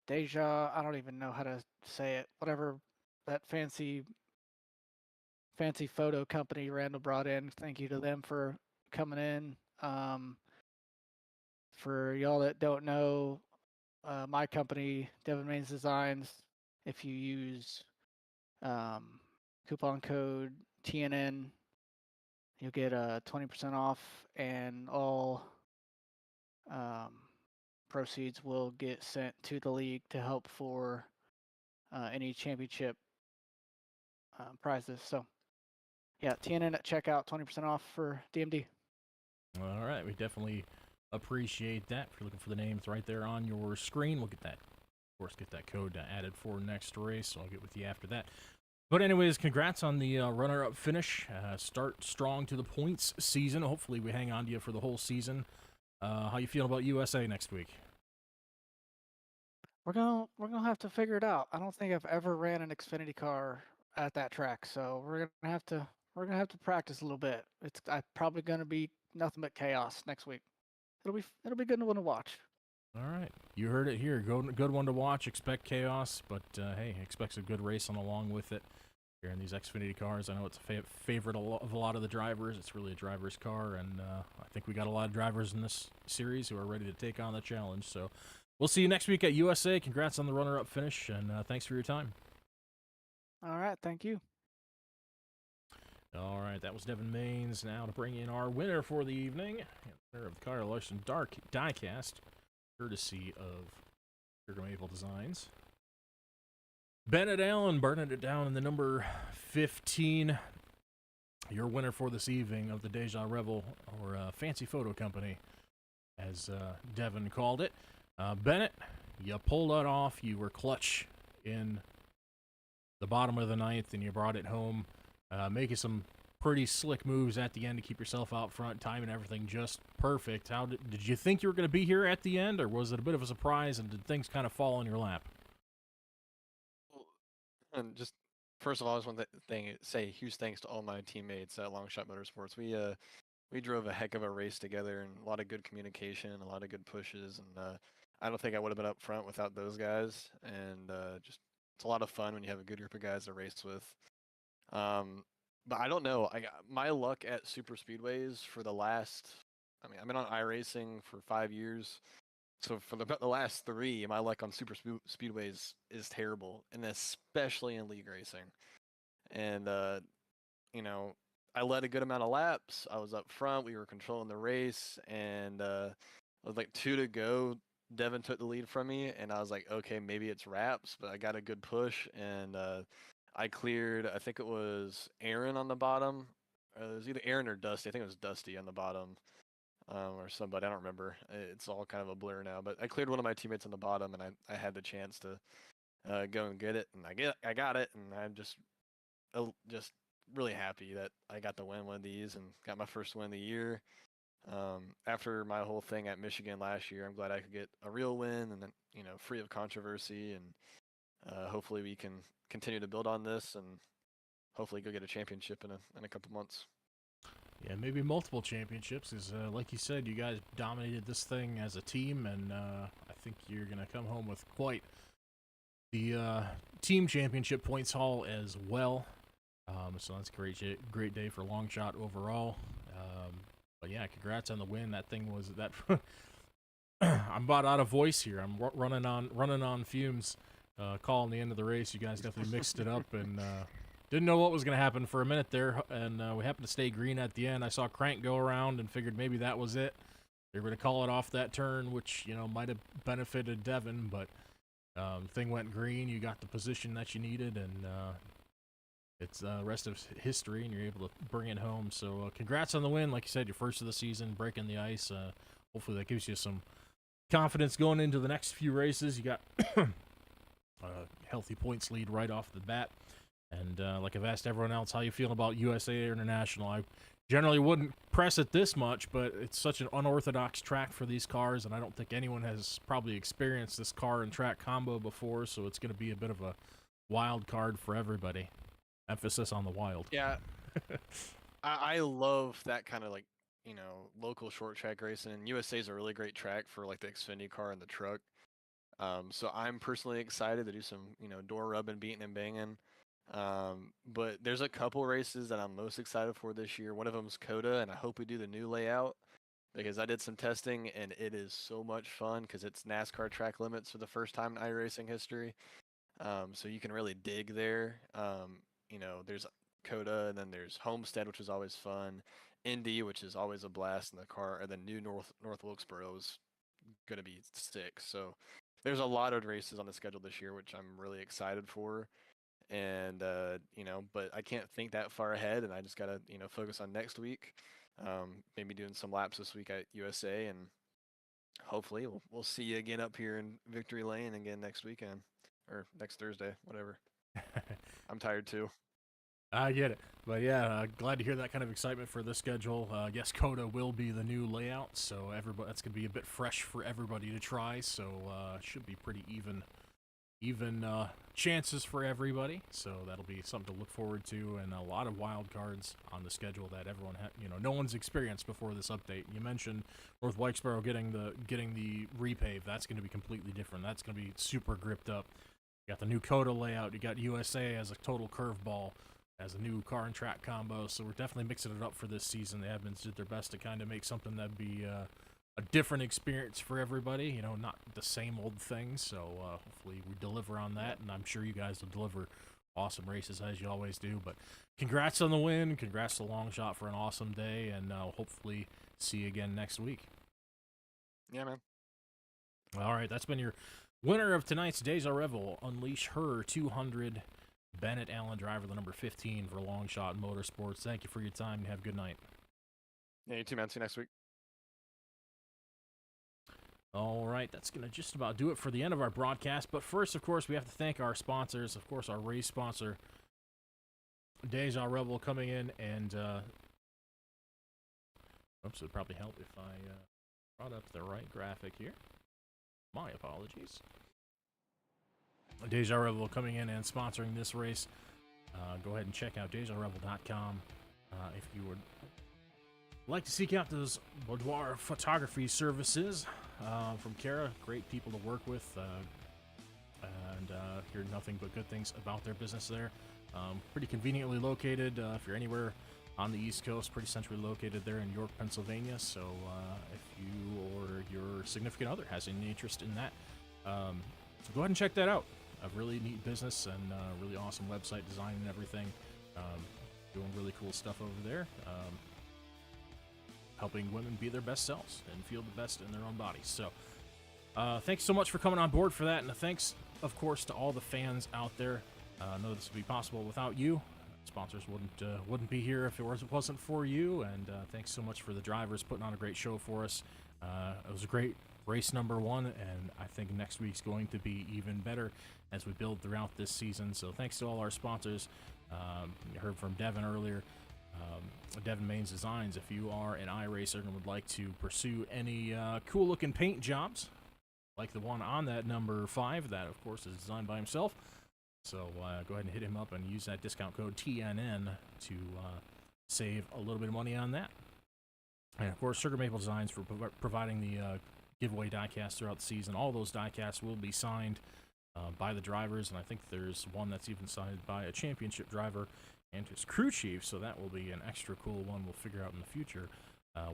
Deja, I don't even know how to say it. Whatever that fancy photo company Randall brought in. Thank you to them for coming in. For y'all that don't know, my company, Devin Mains Designs, if you use coupon code TNN, you'll get 20% off, and all proceeds will get sent to the league to help for any championship prizes. So, yeah, TNN at checkout, 20% off for DMD. All right, we definitely appreciate that. If you're looking for the names right there on your screen, we'll get that, of course, get that code added for next race. So I'll get with you after that. But anyways, congrats on the runner-up finish. Start strong to the points season. Hopefully we hang on to you for the whole season. How you feeling about USA next week? We're gonna have to figure it out. I don't think I've ever ran an Xfinity car at that track, so we're gonna have to practice a little bit. It's probably gonna be nothing but chaos next week. It'll be good one to watch. All right, you heard it here. Good one to watch. Expect chaos, but hey, expect a good racing along with it. Here in these Xfinity cars, I know it's a favorite of a lot of the drivers. It's really a driver's car, and I think we got a lot of drivers in this series who are ready to take on the challenge. So we'll see you next week at USA. Congrats on the runner-up finish, and thanks for your time. All right, thank you. All right, that was Devin Mains. Now to bring in our winner for the evening, winner of the Kyle Larson Dark Diecast, courtesy of Déjà Revél Designs. Bennett Allen burning it down in the number 15. Your winner for this evening of the Déjà Revél, or Fancy Photo Company, as Devin called it. Bennett, you pulled it off. You were clutch in the bottom of the ninth, and you brought it home, making some pretty slick moves at the end to keep yourself out front, timing everything just perfect. How did you think you were going to be here at the end, or was it a bit of a surprise, and did things kind of fall in your lap? And just first of all, I just want to say huge thanks to all my teammates at Longshot Motorsports. we drove a heck of a race together, and a lot of good communication, a lot of good pushes, and I don't think I would have been up front without those guys. And just it's a lot of fun when you have a good group of guys to race with. But I don't know. My luck at super speedways for the last. I mean, I've been on iRacing for 5 years. So for the last 3, my luck on super speedways is terrible, and especially in league racing. And you know, I led a good amount of laps. I was up front. We were controlling the race, and with like 2 to go, Devin took the lead from me, and I was like, okay, maybe it's wraps, but I got a good push, and I cleared. I think it was Aaron on the bottom. It was either Aaron or Dusty. I think it was Dusty on the bottom. Or somebody, I don't remember. It's all kind of a blur now. But I cleared one of my teammates on the bottom, and I had the chance to go and get it, and I got it, and I'm just really happy that I got to win one of these and got my first win of the year. After my whole thing at Michigan last year, I'm glad I could get a real win, and then free of controversy, and hopefully we can continue to build on this, and hopefully go get a championship in a couple months. Yeah, maybe multiple championships. Is like you said, you guys dominated this thing as a team, and I think you're gonna come home with quite the team championship points haul as well. So that's great day for Longshot overall. But yeah, congrats on the win. That thing was that. I'm about out of voice here. I'm running on fumes. Calling the end of the race. You guys definitely mixed it up and. Didn't know what was going to happen for a minute there, and we happened to stay green at the end. I saw Crank go around and figured maybe that was it. They were going to call it off that turn, which, might have benefited Devin, but the thing went green. You got the position that you needed, and it's the rest of history, and you're able to bring it home. So congrats on the win. Like you said, your first of the season, breaking the ice. Hopefully that gives you some confidence going into the next few races. You got a healthy points lead right off the bat. And like I've asked everyone else, how you feel about USA International? I generally wouldn't press it this much, but it's such an unorthodox track for these cars, and I don't think anyone has probably experienced this car and track combo before, so it's going to be a bit of a wild card for everybody. Emphasis on the wild. Yeah, I love that kind of local short track racing, and USA is a really great track for like the Xfinity car and the truck. So I'm personally excited to do some door rubbing, beating and banging. But there's a couple races that I'm most excited for this year. One of them is Coda, and I hope we do the new layout because I did some testing and it is so much fun because it's NASCAR track limits for the first time in iRacing history. So you can really dig there. There's Coda, and then there's Homestead, which is always fun. Indy, which is always a blast in the car, and then new North Wilkesboro is going to be sick. So there's a lot of races on the schedule this year, which I'm really excited for. And but I can't think that far ahead, and I just gotta focus on next week. Maybe doing some laps this week at USA, and hopefully we'll see you again up here in Victory Lane again next weekend or next Thursday, whatever. I'm tired too. I get it, but yeah, glad to hear that kind of excitement for the schedule. Yes, Coda will be the new layout, so that's gonna be a bit fresh for everybody to try. So should be pretty even chances for everybody, so that'll be something to look forward to, and a lot of wild cards on the schedule that everyone no one's experienced before this update. You mentioned North Wilkesboro getting the repave. That's going to be completely different. That's going to be super gripped up. You got the new Coda layout. You got USA as a total curveball, as a new car and track combo. So we're definitely mixing it up for this season. The admins did their best to kind of make something that'd be a different experience for everybody, not the same old thing. So hopefully we deliver on that, and I'm sure you guys will deliver awesome races as you always do. But congrats on the win, congrats to Longshot for an awesome day, and hopefully see you again next week. Yeah, man. All right, that's been your winner of tonight's Déjà Revél. Unleash her 200. Bennett Allen, driver, the number 15 for Longshot Motorsports. Thank you for your time, and have a good night. Yeah, you too, man. See you next week. All right, that's going to just about do it for the end of our broadcast. But first, of course, we have to thank our sponsors. Of course, our race sponsor, Déjà Revél, coming in and... oops, it would probably help if I brought up the right graphic here. My apologies. Déjà Revél coming in and sponsoring this race. Go ahead and check out DejaRevél.com if you would like to seek out those boudoir photography services from Kara. Great people to work with, and hear nothing but good things about their business there. Pretty conveniently located. If you're anywhere on the East Coast, pretty centrally located there in York, Pennsylvania. So if you or your significant other has any interest in that, so go ahead and check that out. A really neat business and really awesome website design and everything. Doing really cool stuff over there. Helping women be their best selves and feel the best in their own bodies. So thanks so much for coming on board for that. And thanks, of course, to all the fans out there. I know this would be possible without you. Sponsors wouldn't be here if it wasn't for you. And thanks so much for the drivers putting on a great show for us. It was a great race number 1, and I think next week's going to be even better as we build throughout this season. So thanks to all our sponsors. You heard from Devin earlier. Devin Mains Designs. If you are an iRacer and would like to pursue any cool looking paint jobs, like the one on that number 5, that of course is designed by himself. So go ahead and hit him up and use that discount code TNN to save a little bit of money on that. And of course, Sugar Maple Designs for providing the giveaway diecast throughout the season. All those diecasts will be signed by the drivers, and I think there's one that's even signed by a championship driver and his crew chief, so that will be an extra cool one we'll figure out in the future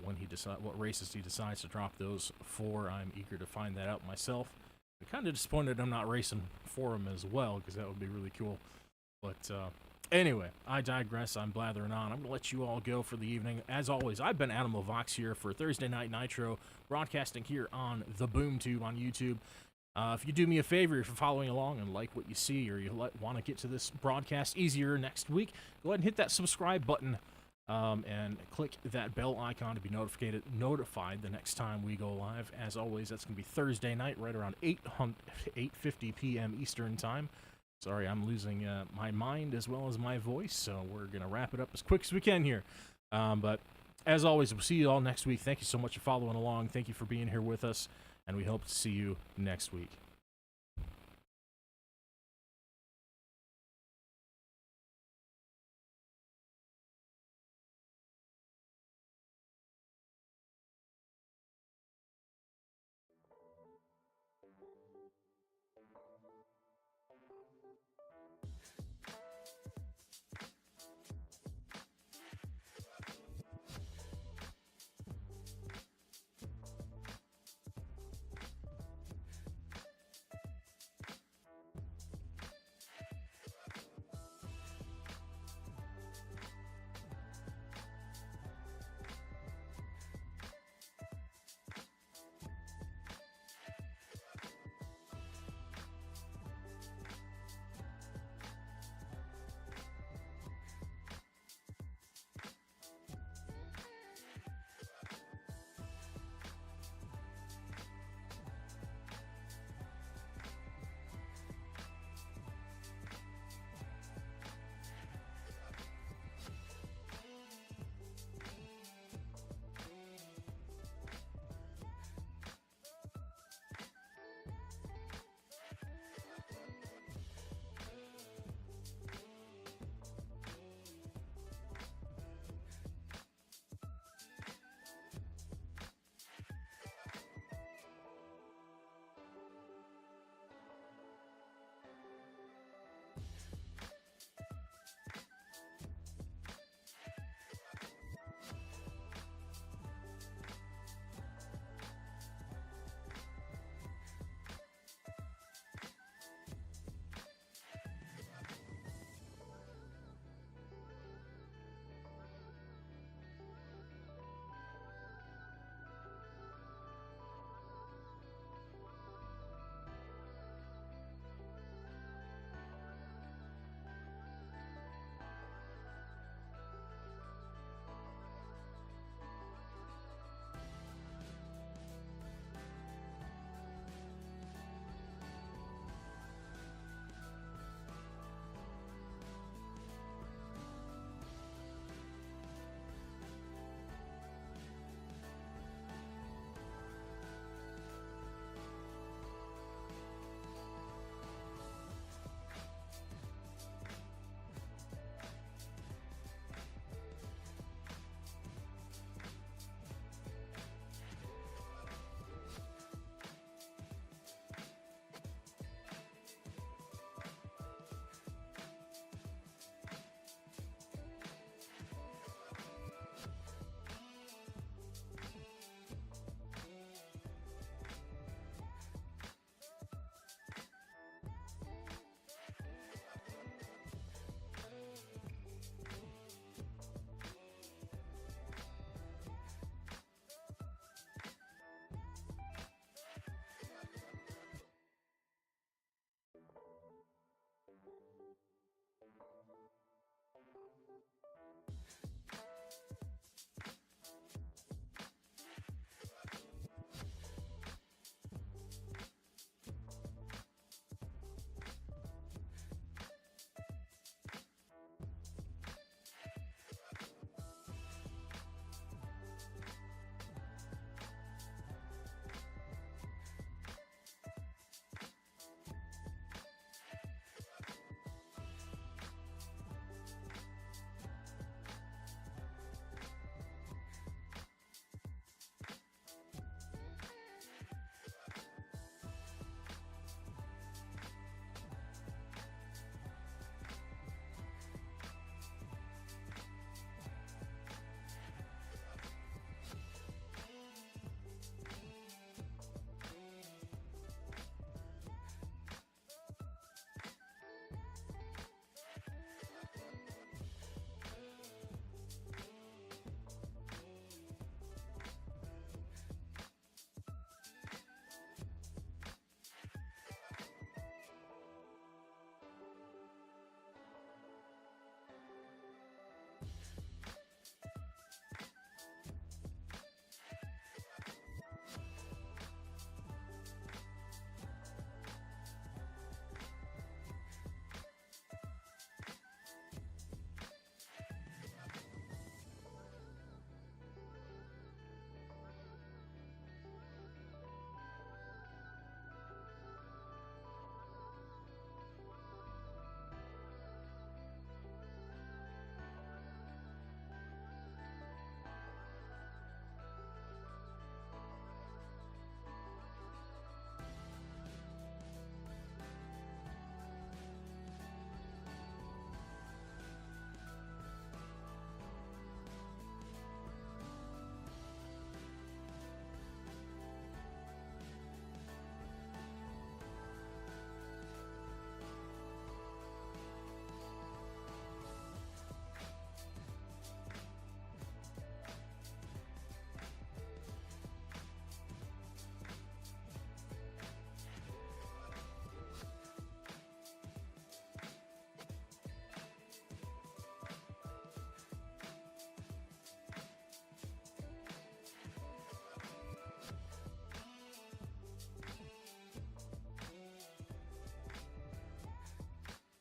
when he what races he decides to drop those for. I'm eager to find that out myself. I'm kind of disappointed I'm not racing for him as well, because that would be really cool. But anyway, I digress. I'm blathering on. I'm going to let you all go for the evening. As always, I've been Animal Vox here for Thursday Night Nitro, broadcasting here on the BoomTube on YouTube. If you do me a favor, if you're following along and like what you see, or you want to get to this broadcast easier next week, go ahead and hit that subscribe button and click that bell icon to be notified the next time we go live. As always, that's going to be Thursday night, right around 8:50 p.m. Eastern Time. Sorry, I'm losing my mind as well as my voice, so we're going to wrap it up as quick as we can here. But as always, we'll see you all next week. Thank you so much for following along. Thank you for being here with us, and we hope to see you next week.